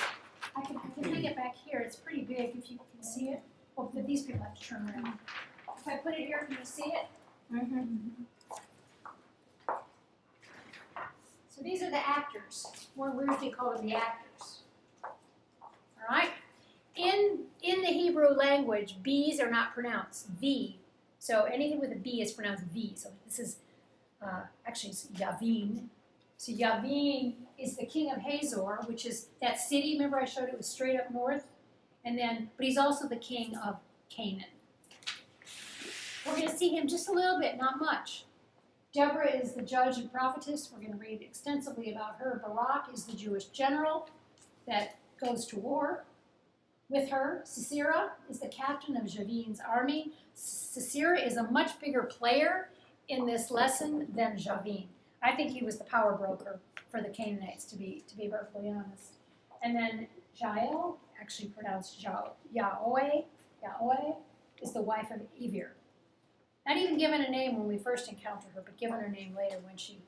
I can hang it back here. It's pretty big if you can see it. Well, but these people have to turn around. If I put it here, can you see it? So these are the actors. More weirdly called the actors. All right? In the Hebrew language, B's are not pronounced V. So anything with a B is pronounced V. So this is, actually it's Yavin. So Yavin is the king of Hazor, which is that city. Remember I showed it was straight up north? But he's also the king of Canaan. We're going to see him just a little bit, not much. Deborah is the judge and prophetess. We're going to read extensively about her. Barak is the Jewish general that goes to war with her. Sisera is the captain of Javin's army. Sisera is a much bigger player in this lesson than Javin. I think he was the power broker for the Canaanites, to be perfectly honest. And then Jael, actually pronounced Yahweh, is the wife of Evir. Not even given a name when we first encounter her, but given her name later when she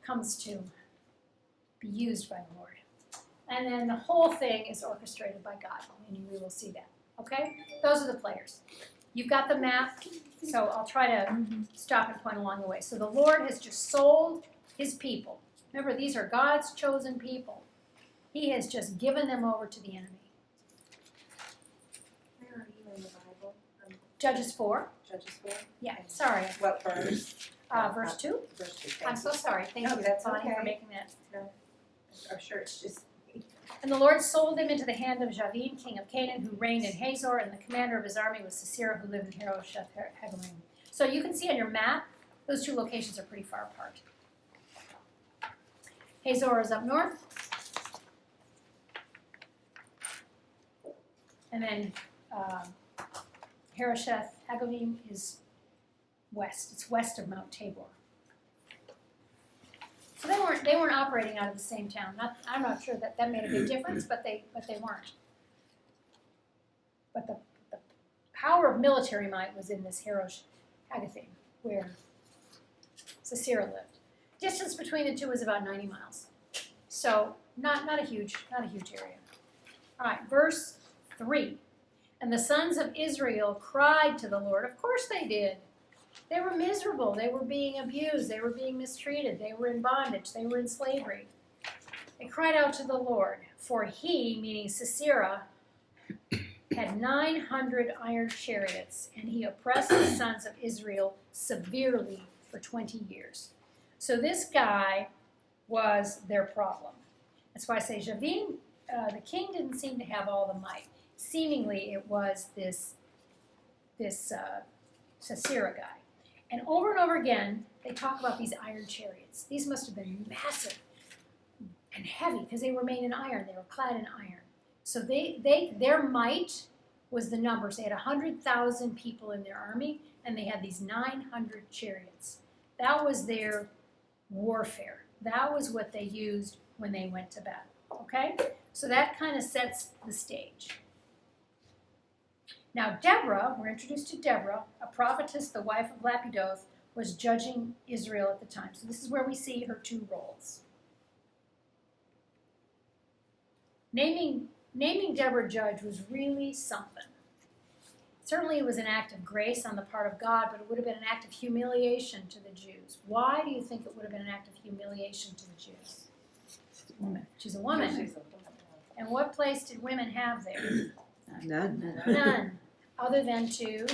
comes to be used by the Lord. And then the whole thing is orchestrated by God, and we will see that. Okay? Those are the players. You've got the map, so I'll try to stop and point along the way. So the Lord has just sold His people. Remember, these are God's chosen people. He has just given them over to the enemy. Where are you in the Bible? Judges 4. Judges 4? Yeah, sorry. What verse? Verse 2. Verse 2. I'm so sorry. Thank No, you, that's Bonnie, for okay. making that. I'm sure it's just. And the Lord sold him into the hand of Javin, king of Canaan, who reigned in Hazor, and the commander of his army was Sisera, who lived in Harosheth Hagoyim. So you can see on your map, those two locations are pretty far apart. Hazor is up north. And then Harosheth Hagoyim is west. It's west of Mount Tabor. So they weren't operating out of the same town. I'm not sure that made a big difference, but they weren't. But the power of military might was in this Harosh Hagoyim, where Sisera lived. Distance between the two was about 90 miles. So not a huge area. All right, verse 3. And the sons of Israel cried to the Lord. Of course they did. They were miserable. They were being abused. They were being mistreated. They were in bondage. They were in slavery. They cried out to the Lord, for he, meaning Sisera, had 900 iron chariots, and he oppressed the sons of Israel severely for 20 years. So this guy was their problem. That's why I say Javin, the king didn't seem to have all the might. Seemingly it was this Sisera guy. And over again, they talk about these iron chariots. These must have been massive and heavy because they were made in iron. They were clad in iron. So their might was the numbers. They had 100,000 people in their army, and they had these 900 chariots. That was their warfare. That was what they used when they went to battle. Okay? So that kind of sets the stage. Now Deborah, we're introduced to Deborah, a prophetess, the wife of Lapidoth, was judging Israel at the time. So this is where we see her two roles. Naming Deborah judge was really something. Certainly it was an act of grace on the part of God, but it would have been an act of humiliation to the Jews. Why do you think it would have been an act of humiliation to the Jews? Woman. She's a woman. And what place did women have there? None. None, other than to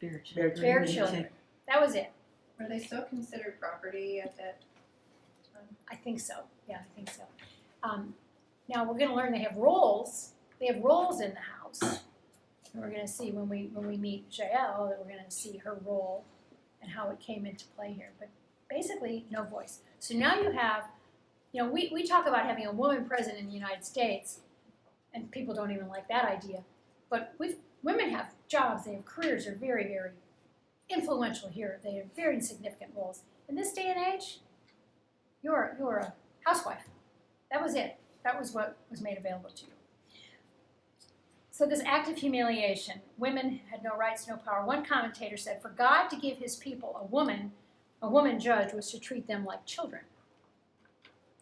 bear children. That was it. Were they still considered property at that time? I think so. Yeah, I think so. Now we're going to learn they have roles. They have roles in the house. And we're going to see when we meet Jael that we're going to see her role and how it came into play here. But basically, no voice. So now you have, we talk about having a woman president in the United States, and people don't even like that idea. But women have jobs, they have careers, they're very, very influential here. They have very significant roles. In this day and age, you're a housewife. That was it. That was what was made available to you. So this act of humiliation, women had no rights, no power. One commentator said, for God to give his people a woman judge was to treat them like children,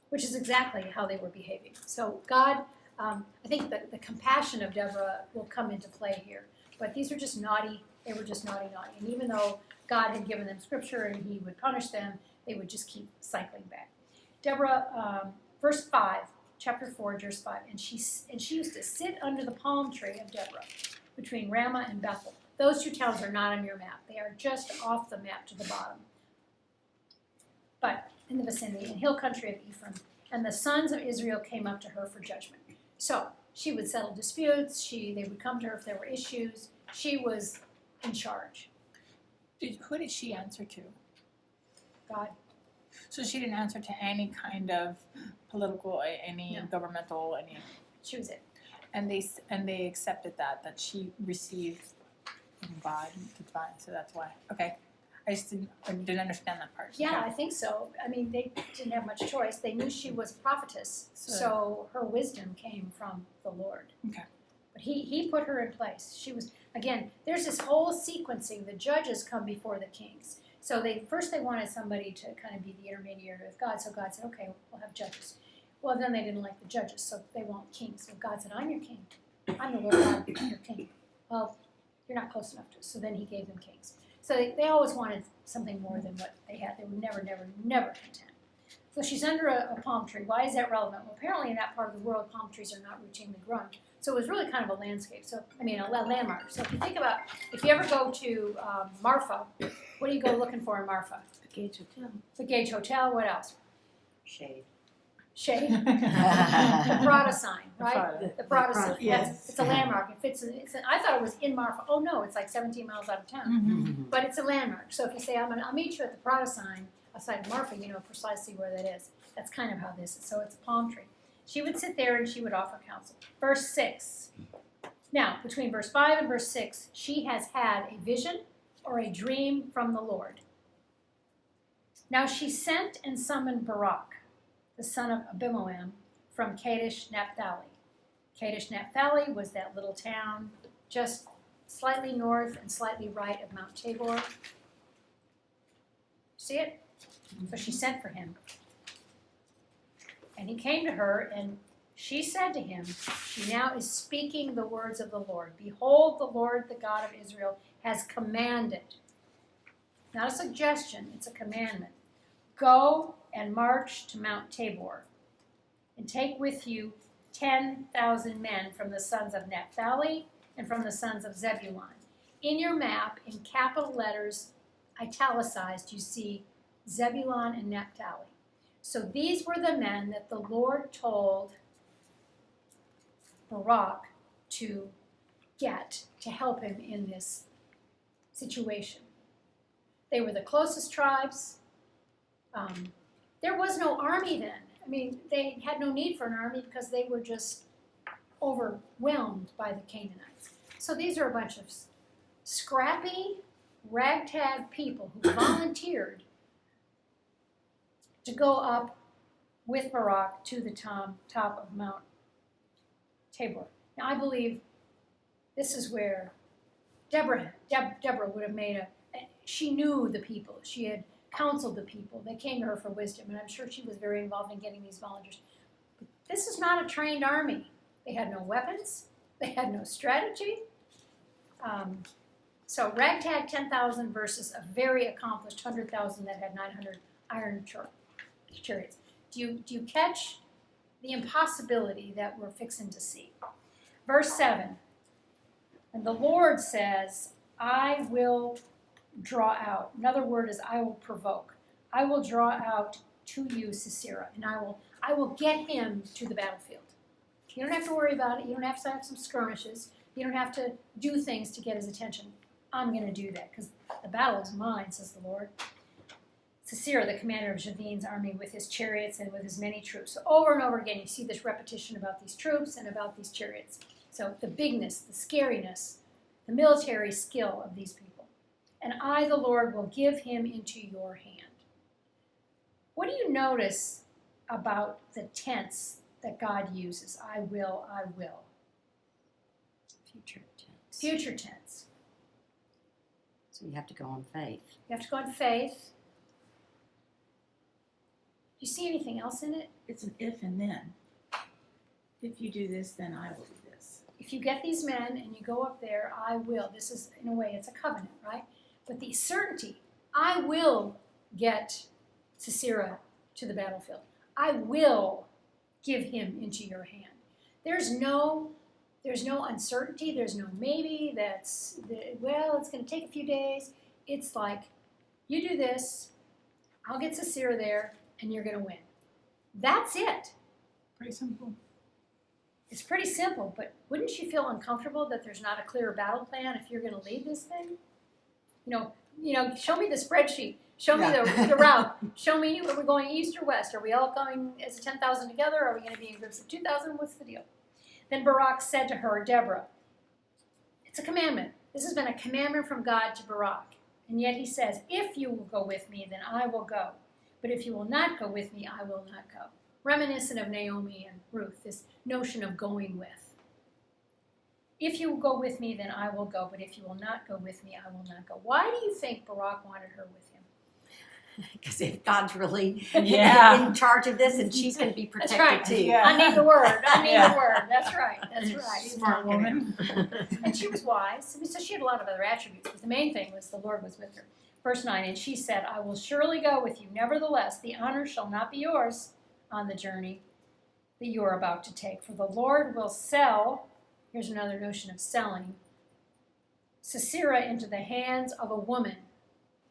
which is exactly how they were behaving. So God, I think that the compassion of Deborah will come into play here. But these are just naughty, they were just naughty. And even though God had given them scripture and he would punish them, they would just keep cycling back. Deborah, verse 5, chapter 4, verse 5, and she used to sit under the palm tree of Deborah between Ramah and Bethel. Those two towns are not on your map. They are just off the map to the bottom. But in the vicinity, in hill country of Ephraim. And the sons of Israel came up to her for judgment. So she would settle disputes. They would come to her if there were issues. She was in charge. Who did she answer to? God. So she didn't answer to any kind of political, any No. governmental, any. She was it. And they accepted that she received from God, divine. So that's why. Okay, I just didn't understand that part. Yeah, Okay. I think so. I mean, they didn't have much choice. They knew she was a prophetess, so her wisdom came from the Lord. Okay. But he put her in place. She was, again, there's this whole sequencing. The judges come before the kings. So they wanted somebody to kind of be the intermediary with God. So God said, okay, we'll have judges. Well, then they didn't like the judges, so they want kings. So God said, I'm your king. I'm the Lord God, your king. Well, you're not close enough to us. So then he gave them kings. So they always wanted something more than what they had. They were never content. So she's under a palm tree. Why is that relevant? Well, apparently in that part of the world, palm trees are not routinely grown. So it was really kind of a landscape. So, a landmark. So if you think about, if you ever go to Marfa, what do you go looking for in Marfa? The Gage Hotel. The Gage Hotel. What else? Shade. Shade. The Prada sign, right? The Prada sign. yes. It's a landmark. I thought it was in Marfa. Oh no, it's like 17 miles out of town. Mm-hmm. But it's a landmark. So if you say, I'll meet you at the Prada sign outside of Marfa, you know precisely where that is. That's kind of how this is. So it's a palm tree. She would sit there and she would offer counsel. Verse 6. Now, between verse 5 and verse 6, she has had a vision or a dream from the Lord. Now she sent and summoned Barak, the son of Abimelech, from Kadesh Naphtali. Kadesh Naphtali was that little town just slightly north and slightly right of Mount Tabor. See it? So she sent for him. And he came to her, and she said to him, she now is speaking the words of the Lord. Behold, the Lord, the God of Israel, has commanded. Not a suggestion, it's a commandment. Go and march to Mount Tabor, and take with you 10,000 men from the sons of Naphtali and from the sons of Zebulun. In your map, in capital letters, italicized, you see Zebulun and Naphtali. So these were the men that the Lord told Barak to get to help him in this situation. They were the closest tribes. There was no army then. I mean, they had no need for an army because they were just overwhelmed by the Canaanites. So these are a bunch of scrappy, ragtag people who volunteered to go up with Barak to the top of Mount Tabor. Now I believe this is where Deborah would have made she knew the people. She had counseled the people. They came to her for wisdom, and I'm sure she was very involved in getting these volunteers. But this is not a trained army. They had no weapons. They had no strategy. So ragtag 10,000 versus a very accomplished 100,000 that had 900 iron chariots. Do you catch the impossibility that we're fixing to see? Verse 7, and the Lord says, I will draw out. Another word is I will provoke. I will draw out to you Sisera, and I will get him to the battlefield. You don't have to worry about it. You don't have to have some skirmishes. You don't have to do things to get his attention. I'm going to do that because the battle is mine, says the Lord. Sisera, the commander of Javin's army, with his chariots and with his many troops. So over and over again, you see this repetition about these troops and about these chariots. So the bigness, the scariness, the military skill of these people. And I, the Lord, will give him into your hand. What do you notice about the tense that God uses? I will, I will. Future tense. Future tense. So you have to go on faith. You have to go on faith. Do you see anything else in it? It's an if and then. If you do this, then I will do this. If you get these men and you go up there, I will. This is, in a way, it's a covenant, right? But the certainty, I will get Sisera to the battlefield. I will give him into your hand. There's no uncertainty. There's no maybe. It's going to take a few days. It's like, you do this, I'll get Sisera there, and you're going to win. That's it. Pretty simple. It's pretty simple, but wouldn't you feel uncomfortable that there's not a clear battle plan if you're going to lead this thing? You know, show me the spreadsheet. Show me the route. Show me, are we going east or west? Are we all going as 10,000 together? Are we going to be in groups of 2,000? What's the deal? Then Barak said to her, Deborah, it's a commandment. This has been a commandment from God to Barak. And yet he says, if you will go with me, then I will go. But if you will not go with me, I will not go. Reminiscent of Naomi and Ruth, this notion of going with. If you will go with me, then I will go. But if you will not go with me, I will not go. Why do you think Barak wanted her with him? Because if God's really Yeah. in charge of this, and she's going to be protected right. too. Yeah. I need the word. I need Yeah. the word. That's right. That's right. Smart woman. And she was wise. I mean, so she had a lot of other attributes, but the main thing was the Lord was with her. Verse 9, and she said, I will surely go with you. Nevertheless, the honor shall not be yours on the journey that you are about to take. For the Lord will sell, here's another notion of selling, Sisera into the hands of a woman.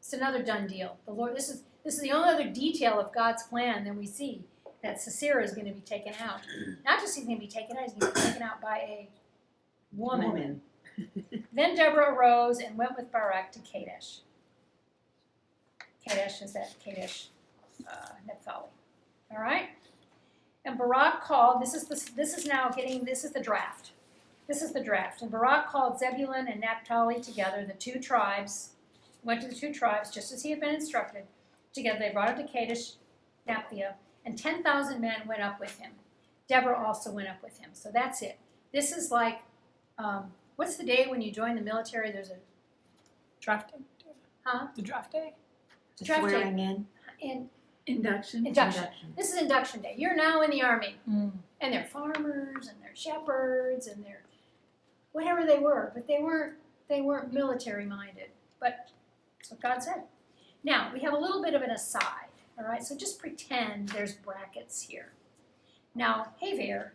It's another done deal. The Lord, this is the only other detail of God's plan that we see, that Sisera is going to be taken out. Not just he's going to be taken out, he's going to be taken out by a woman. Then Deborah arose and went with Barak to Kadesh. Kadesh is that Kadesh, Naphtali. All right? And Barak called, this is the draft. This is the draft. And Barak called Zebulun and Naphtali together, the two tribes, went to the two tribes, just as he had been instructed. Together they brought him to Kadesh, Naphtali, and 10,000 men went up with him. Deborah also went up with him. So that's it. This is like, what's the day when you join the military? There's a, Draft day. huh? The draft day. Draft day. Swearing in. Induction. Induction. This is induction day. You're now in the army. Mm. And they're farmers and they're shepherds and they're whatever they were, but they weren't military minded. But that's what God said. Now, we have a little bit of an aside, all right? So just pretend there's brackets here. Now, Haver,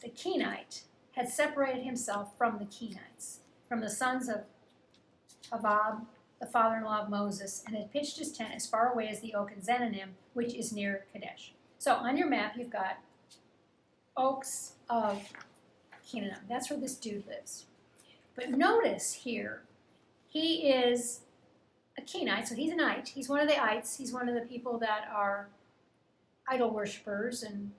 the Kenite, had separated himself from the Kenites, from the sons of Havab, the father-in-law of Moses, and had pitched his tent as far away as the oak in Zananim, which is near Kadesh. So on your map, you've got oaks of Canaan. That's where this dude lives. But notice here, He is a Kenite, so he's an Ite. He's one of the ites. He's one of the people that are idol worshippers and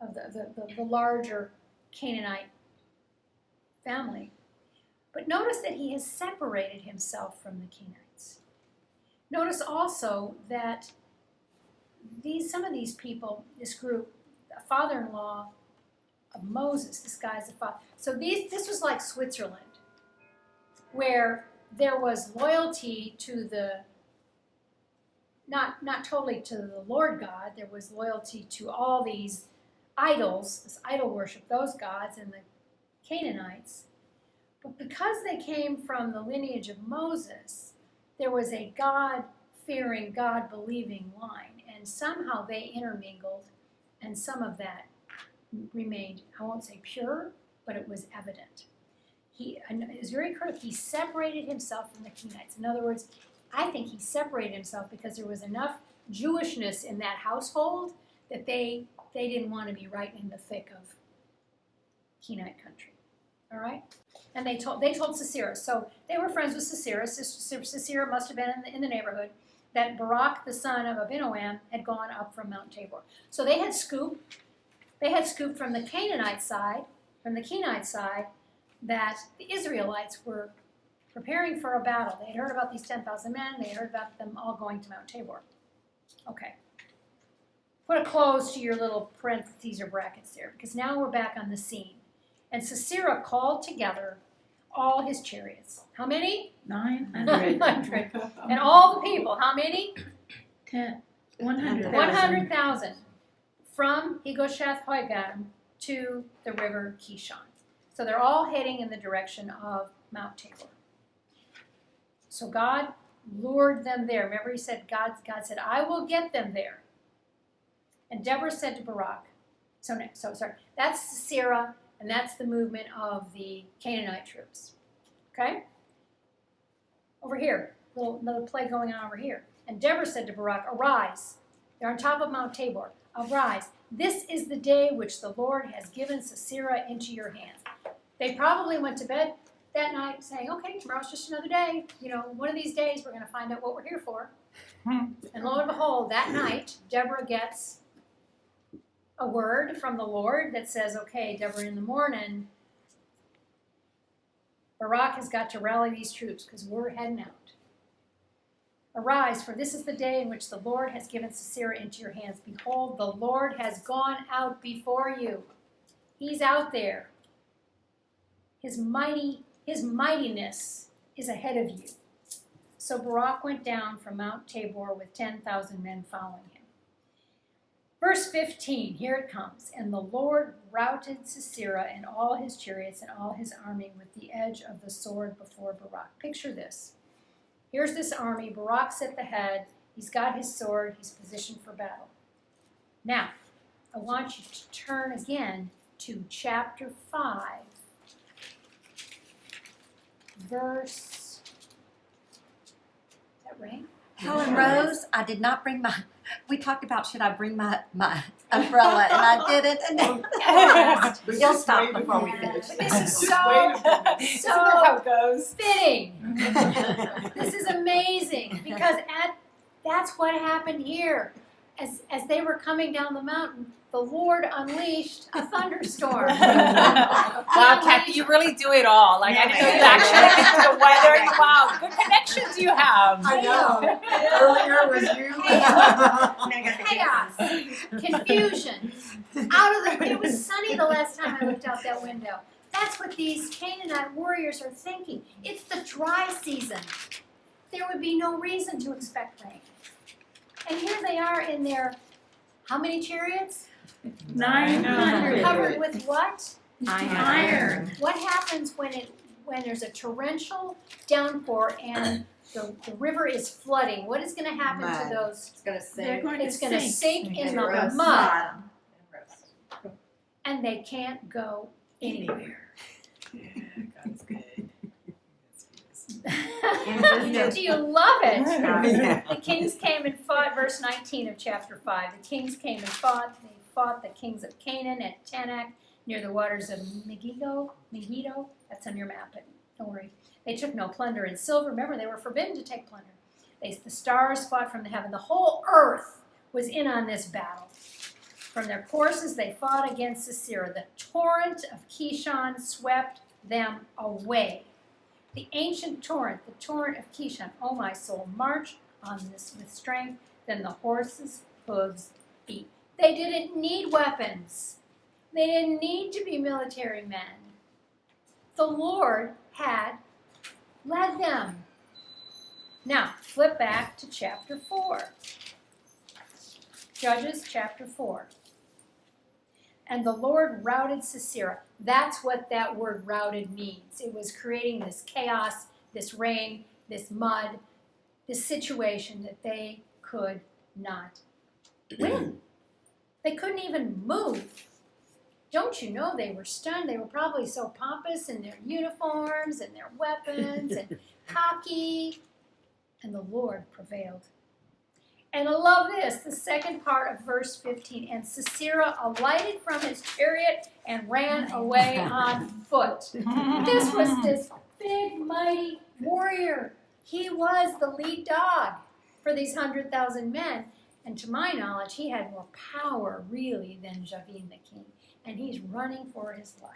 of the larger Canaanite family. But notice that he has separated himself from the Kenites. Notice also that some of these people, this group, a father-in-law of Moses, this guy's a father. So this was like Switzerland, where there was loyalty to the, not totally to the Lord God, there was loyalty to all these idols, this idol worship, those gods and the Canaanites. But because they came from the lineage of Moses, there was a God-fearing, God-believing line, and somehow they intermingled, and some of that remained, I won't say pure, but it was evident. It was very critical. He separated himself from the Kenites. In other words, I think he separated himself because there was enough Jewishness in that household that they didn't want to be right in the thick of Kenite country. All right? And they told Sisera. So they were friends with Sisera. Sisera must have been in the neighborhood that Barak, the son of Abinoam, had gone up from Mount Tabor. So they had scoop from the Canaanite side, from the Kenite side, that the Israelites were preparing for a battle. They had heard about these 10,000 men. They had heard about them all going to Mount Tabor. Okay. Put a close to your little parentheses or brackets there, because now we're back on the scene. And Sisera called together all his chariots. How many? 900. 900. And all the people. How many? 100,000. 100,000. From Higoshath Hoigam to the river Kishon. So they're all heading in the direction of Mount Tabor. So God lured them there. Remember he said, God said, I will get them there. And Deborah said to Barak, that's Sisera, and that's the movement of the Canaanite troops. Okay? Over here, another play going on over here. And Deborah said to Barak, arise. They're on top of Mount Tabor. Arise. This is the day which the Lord has given Sisera into your hands. They probably went to bed that night saying, okay, tomorrow's just another day. One of these days we're going to find out what we're here for. And lo and behold, that night, Deborah gets a word from the Lord that says, okay, Deborah, in the morning, Barak has got to rally these troops because we're heading out. Arise, for this is the day in which the Lord has given Sisera into your hands. Behold, the Lord has gone out before you. He's out there. His mightiness is ahead of you. So Barak went down from Mount Tabor with 10,000 men following him. Verse 15, here it comes. And the Lord routed Sisera and all his chariots and all his army with the edge of the sword before Barak. Picture this. Here's this army. Barak's at the head. He's got his sword. He's positioned for battle. Now, I want you to turn again to chapter 5, verse, is that right? Helen Rose, I did not bring we talked about should I bring my umbrella, and I didn't. And you'll stop before we finish. But this is so how it goes. fitting. This is amazing because that's what happened here. As they were coming down the mountain, the Lord unleashed a thunderstorm. Wow, Kathie, you really do it all. I didn't know you actually get the weather. Wow, good connections you have. I know. Earlier was you. Chaos, confusion. It was sunny the last time I looked out that window. That's what these Canaanite warriors are thinking. It's the dry season. There would be no reason to expect rain. And here they are in their, how many chariots? 900. Covered with what? Iron. What happens when there's a torrential downpour and the river is flooding? What is going to happen to those? It's gonna They're say. going It's to going to sink sink in the rust. mud, and they can't go anywhere. That's good. Do you love it? Yeah. The kings came and fought, verse 19 of chapter 5. The kings came and fought. They fought the kings of Canaan at Tanakh near the waters of Megiddo. That's on your map. Don't worry. They took no plunder in silver. Remember, they were forbidden to take plunder. The stars fought from the heaven. The whole earth was in on this battle. From their courses, they fought against Sisera. The torrent of Kishon swept them away. The ancient torrent, the torrent of Kishon, O my soul, march on this with strength, then the horses' hooves beat. They didn't need weapons. They didn't need to be military men. The Lord had led them. Now, flip back to chapter 4. Judges chapter 4. And the Lord routed Sisera. That's what that word routed means. It was creating this chaos, this rain, this mud, this situation that they could not win. They couldn't even move. Don't you know they were stunned? They were probably so pompous in their uniforms and their weapons and cocky. And the Lord prevailed. And I love this, the second part of verse 15. And Sisera alighted from his chariot and ran away on foot. This was this big, mighty warrior. He was the lead dog for these 100,000 men. And to my knowledge, he had more power, really, than Javin the king. And he's running for his life.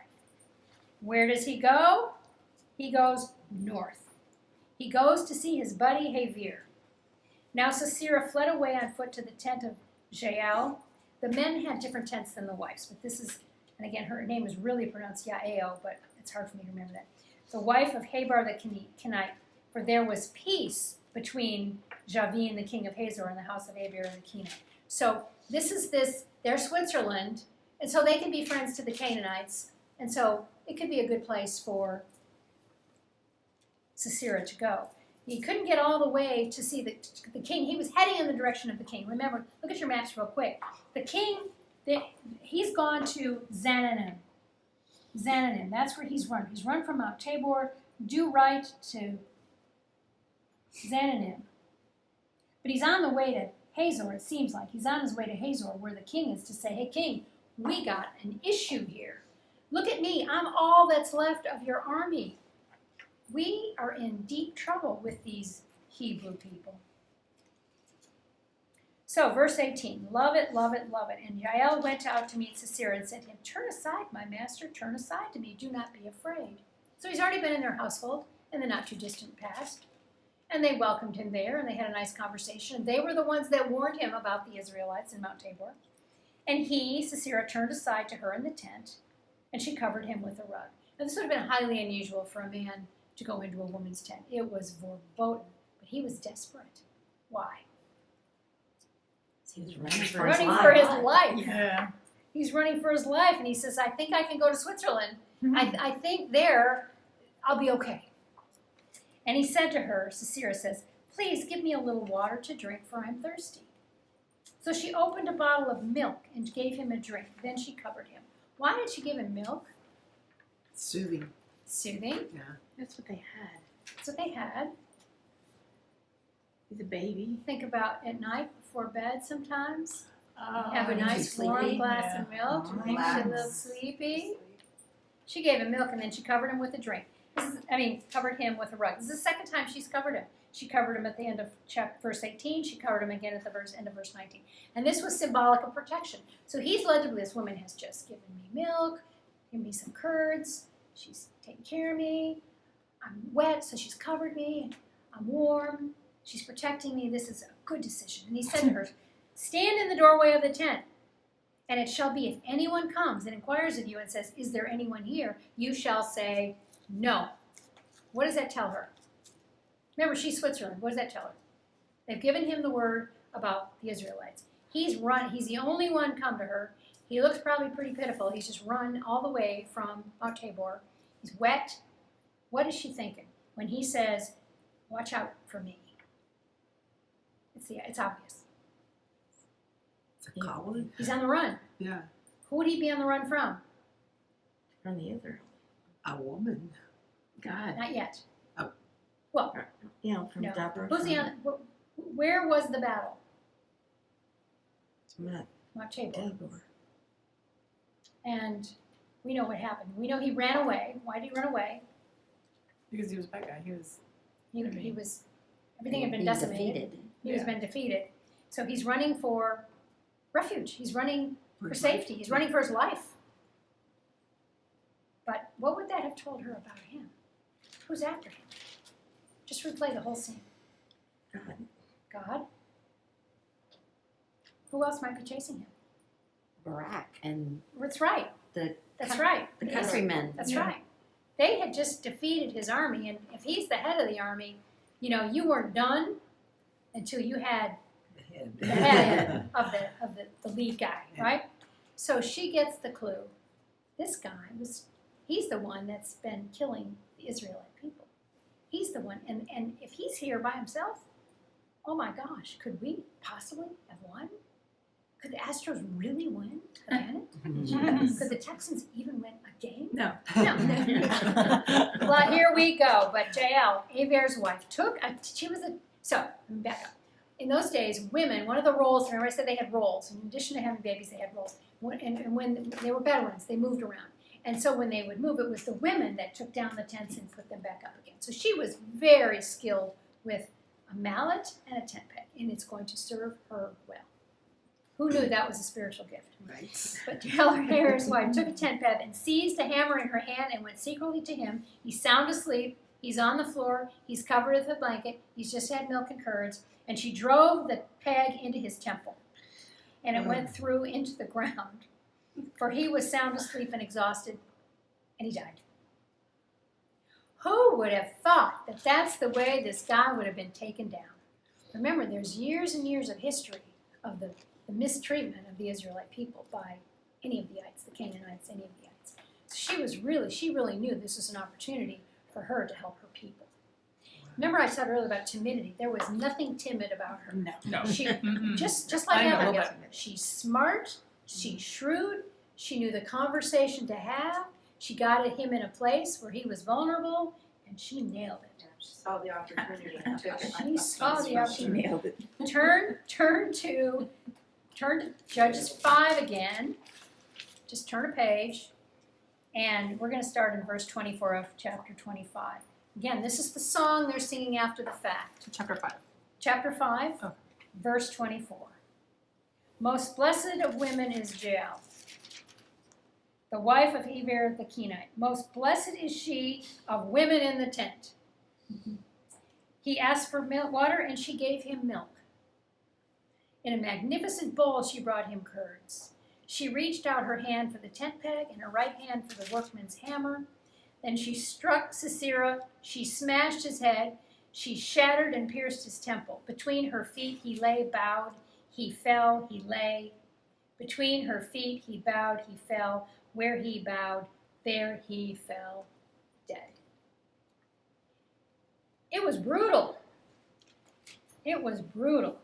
Where does he go? He goes north. He goes to see his buddy Havir. Now Sisera fled away on foot to the tent of Jael. The men had different tents than the wives, but this is, and again, her name is really pronounced Yael, but it's hard for me to remember that. The wife of Habar the Kenite, for there was peace between Javin, the king of Hazor, and the house of Abir the Kenite. So they're Switzerland, and so they can be friends to the Canaanites, and so it could be a good place for Sisera to go. He couldn't get all the way to see the king. He was heading in the direction of the king. Remember, look at your maps real quick. The king, he's gone to Zananim. Zananim, that's where he's run. He's run from Mount Tabor, due right to Zananim. But he's on the way to Hazor, it seems like. He's on his way to Hazor, where the king is, to say, hey, king, we got an issue here. Look at me. I'm all that's left of your army. We are in deep trouble with these Hebrew people. So, verse 18, love it, love it, love it. And Jael went out to meet Sisera and said to him, turn aside, my master, turn aside to me. Do not be afraid. So he's already been in their household in the not too distant past. And they welcomed him there, and they had a nice conversation. They were the ones that warned him about the Israelites in Mount Tabor. And he, Sisera, turned aside to her in the tent, and she covered him with a rug. Now, this would have been highly unusual for a man to go into a woman's tent. It was verboten, but he was desperate. Why? He was running For his life. Yeah. He's running for his life, and he says, I think I can go to Switzerland. I think there I'll be okay. And he said to her, Sisera says, please give me a little water to drink, for I'm thirsty. So she opened a bottle of milk and gave him a drink. Then she covered him. Why did she give him milk? Soothing. Soothing. Yeah. That's what they had. That's what they had. He's a baby. Think about at night before bed sometimes. Oh, Have a nice warm sleepy? glass of milk to make you a little Relax. sleepy. She gave him milk and then she covered him with a drink. Covered him with a rug. This is the second time she's covered him. She covered him at the end of verse 18. She covered him again at the end of verse 19. And this was symbolic of protection. So he's led to believe this woman has just given me milk, given me some curds. She's taking care of me. I'm wet, so she's covered me. I'm warm. She's protecting me. This is a good decision. And he said to her, stand in the doorway of the tent. And it shall be, if anyone comes and inquires of you and says, is there anyone here? You shall say, no. What does that tell her? Remember, she's Switzerland. What does that tell her? They've given him the word about the Israelites. He's the only one come to her. He looks probably pretty pitiful. He's just run all the way from Mount Tabor. He's wet. What is she thinking when he says, watch out for me? It's obvious. It's a colony. He's on the run. Yeah. Who would he be on the run from? From the Israel. A woman. God. Not yet. Oh. Well, You know, from no. Deborah. Who's he on? Where was the battle? Mount Mount Tabor. Tabor. And we know what happened. We know he ran away. Why did he run away? Because he was a bad guy. He was. He was, everything had been Being decimated. defeated. He was been defeated. So he's running for refuge. He's running for safety. He's running for his life. But what would that have told her about him? Who's after him? Just replay the whole scene. God. God? Who else might be chasing him? Barack and That's right. The That's coun- right. the Yes. countrymen. That's right. They had just defeated his army, and if he's the head of the army, you know, you weren't done until you had the head of the lead guy, right? So she gets the clue. This guy he's the one that's been killing the Israelite people. He's the one, and if he's here by himself, oh my gosh, could we possibly have won? Could the Astros really win a pennant? Could the Texans even win a game? No. No. Well, here we go. But JL, Aver's wife, so let me back up. In those days, women, one of the roles, remember I said they had roles. In addition to having babies, they had roles. And when they were Bedouins, they moved around. And so when they would move, it was the women that took down the tents and put them back up again. So she was very skilled with a mallet and a tent peg, and it's going to serve her well. Who knew that was a spiritual gift? Right. But Aver's wife took a tent peg and seized a hammer in her hand and went secretly to him. He's sound asleep. He's on the floor. He's covered with a blanket. He's just had milk and curds. And she drove the peg into his temple. And it went through into the ground. For he was sound asleep and exhausted. And he died. Who would have thought that that's the way this guy would have been taken down? Remember, there's years and years of history of the mistreatment of the Israelite people by any of the ites, the Canaanites, any of the ites. So she really knew this was an opportunity for her to help her people. Remember I said earlier about timidity. There was nothing timid about her. No. She just like I know, Abigail. but- She's smart, she's shrewd, she knew the conversation to have, she got him in a place where he was vulnerable, and she nailed it. She saw the opportunity and took it. She saw the opportunity. Nailed it. Turn to Judges 5 again. Just turn a page. And we're going to start in verse 24 of chapter 25. Again, this is the song they're singing after the fact. Chapter 5. Chapter 5, Oh. verse 24. Most blessed of women is Jael, the wife of Aver the Kenite. Most blessed is she of women in the tent. He asked for water, and she gave him milk. In a magnificent bowl she brought him curds. She reached out her hand for the tent peg and her right hand for the workman's hammer. Then she struck Sisera. She smashed his head. She shattered and pierced his temple. Between her feet he lay bowed. He fell, he lay. Between her feet he bowed, he fell. Where he bowed, there he fell dead. It was brutal. It was brutal.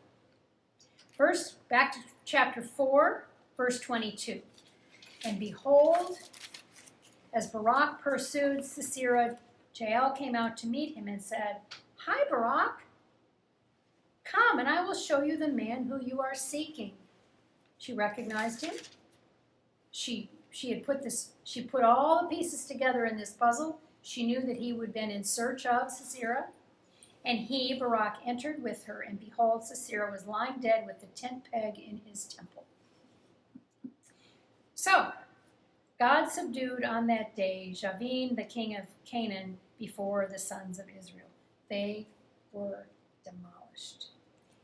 First, back to chapter 4, verse 22. And behold, as Barak pursued Sisera, Jael came out to meet him and said, Hi, Barak. Come, and I will show you the man who you are seeking. She recognized him. She put all the pieces together in this puzzle. She knew that he would have been in search of Sisera. And he, Barak, entered with her, and behold, Sisera was lying dead with the tent peg in his temple. So, God subdued on that day Jabin, the king of Canaan, before the sons of Israel. They were demolished.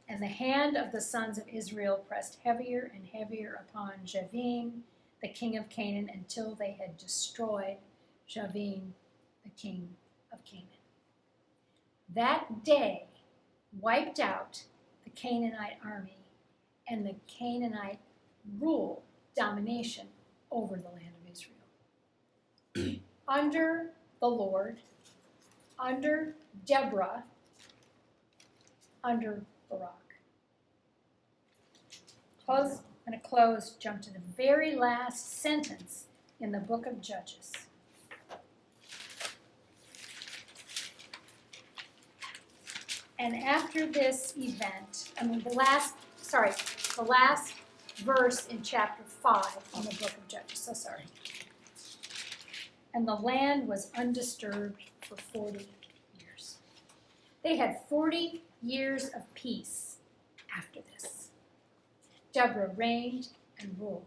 And the hand of the sons of Israel pressed heavier and heavier upon Jabin, the king of Canaan, until they had destroyed Jabin, the king of Canaan. That day wiped out the Canaanite army and the Canaanite rule, domination over the land of Israel. Under the Lord, under Deborah, under Barak. I'm going to close, jump to the very last sentence in the book of Judges. And after this event, the last verse in chapter 5 in the book of Judges, so sorry. And the land was undisturbed for 40 years. They had 40 years of peace after this. Deborah reigned and ruled.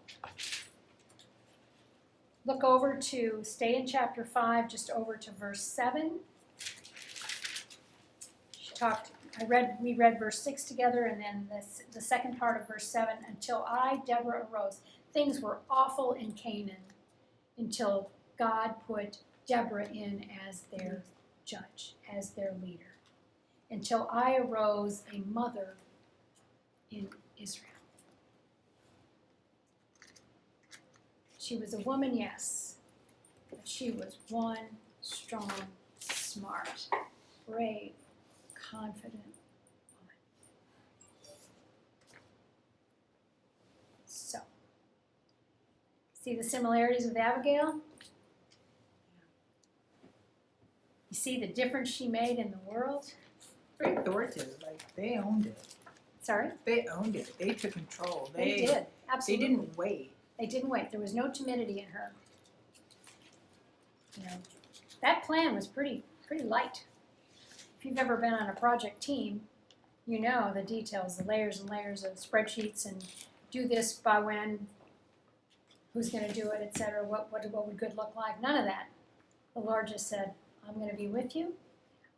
Look over to, stay in chapter 5, just over to verse 7. We read verse 6 together, and then the second part of verse 7, until I, Deborah, arose. Things were awful in Canaan until God put Deborah in as their judge, as their leader. Until I arose a mother in Israel. She was a woman, yes, but she was one strong, smart, brave, confident woman. So, see the similarities with Abigail? You see the difference she made in the world? Very authoritative, like they owned it. Sorry? They owned it. They took control. They did, They absolutely. didn't wait. They didn't wait. There was no timidity in her. You know, that plan was pretty light. If you've ever been on a project team, you know the details, the layers and layers of spreadsheets and do this by when, who's going to do it, etc. What would good look like? None of that. The Lord just said, I'm going to be with you.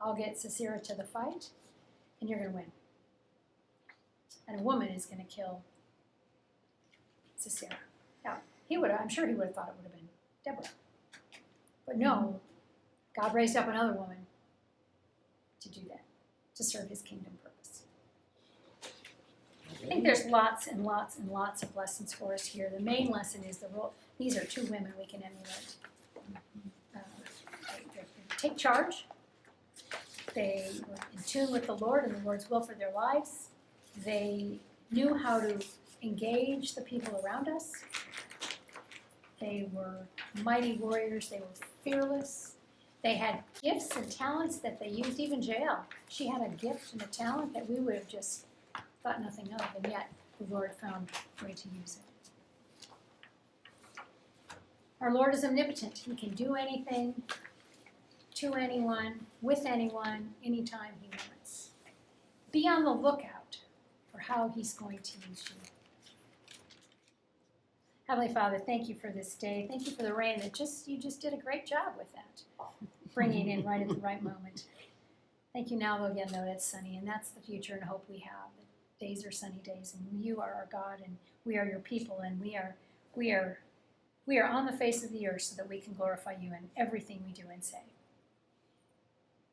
I'll get Sisera to the fight, and you're going to win. And a woman is going to kill Sisera. Now, I'm sure he would have thought it would have been Deborah. But no, God raised up another woman to do that, to serve his kingdom purpose. I think there's lots and lots and lots of lessons for us here. The main lesson is the role. These are two women we can emulate. They take charge. They were in tune with the Lord and the Lord's will for their lives. They knew how to engage the people around us. They were mighty warriors. They were fearless. They had gifts and talents that they used. Even Jael, she had a gift and a talent that we would have just thought nothing of, and yet the Lord found a way to use it. Our Lord is omnipotent. He can do anything to anyone, with anyone, anytime he wants. Be on the lookout for how he's going to use you. Heavenly Father, thank you for this day. Thank you for the rain that you just did a great job with that, bringing in right at the right moment. Thank you now, though, again, though it's sunny, and that's the future and hope we have. The days are sunny days, and you are our God, and we are your people, and we are on the face of the earth so that we can glorify you in everything we do and say.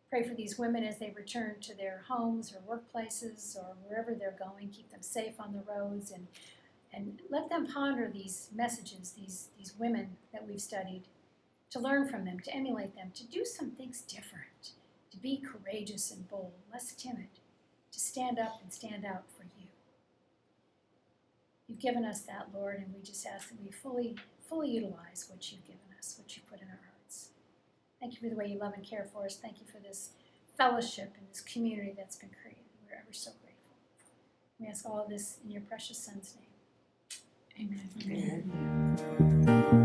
Pray for these women as they return to their homes or workplaces or wherever they're going. Keep them safe on the roads, and let them ponder these messages, these women that we've studied, to learn from them, to emulate them, to do some things different, to be courageous and bold, less timid, to stand up and stand out for you. You've given us that, Lord, and we just ask that we fully utilize what you've given us, what you've put in our hearts. Thank you for the way you love and care for us. Thank you for this fellowship and this community that's been created. We're ever so grateful. We ask all of this in your precious Son's name. Amen. Amen.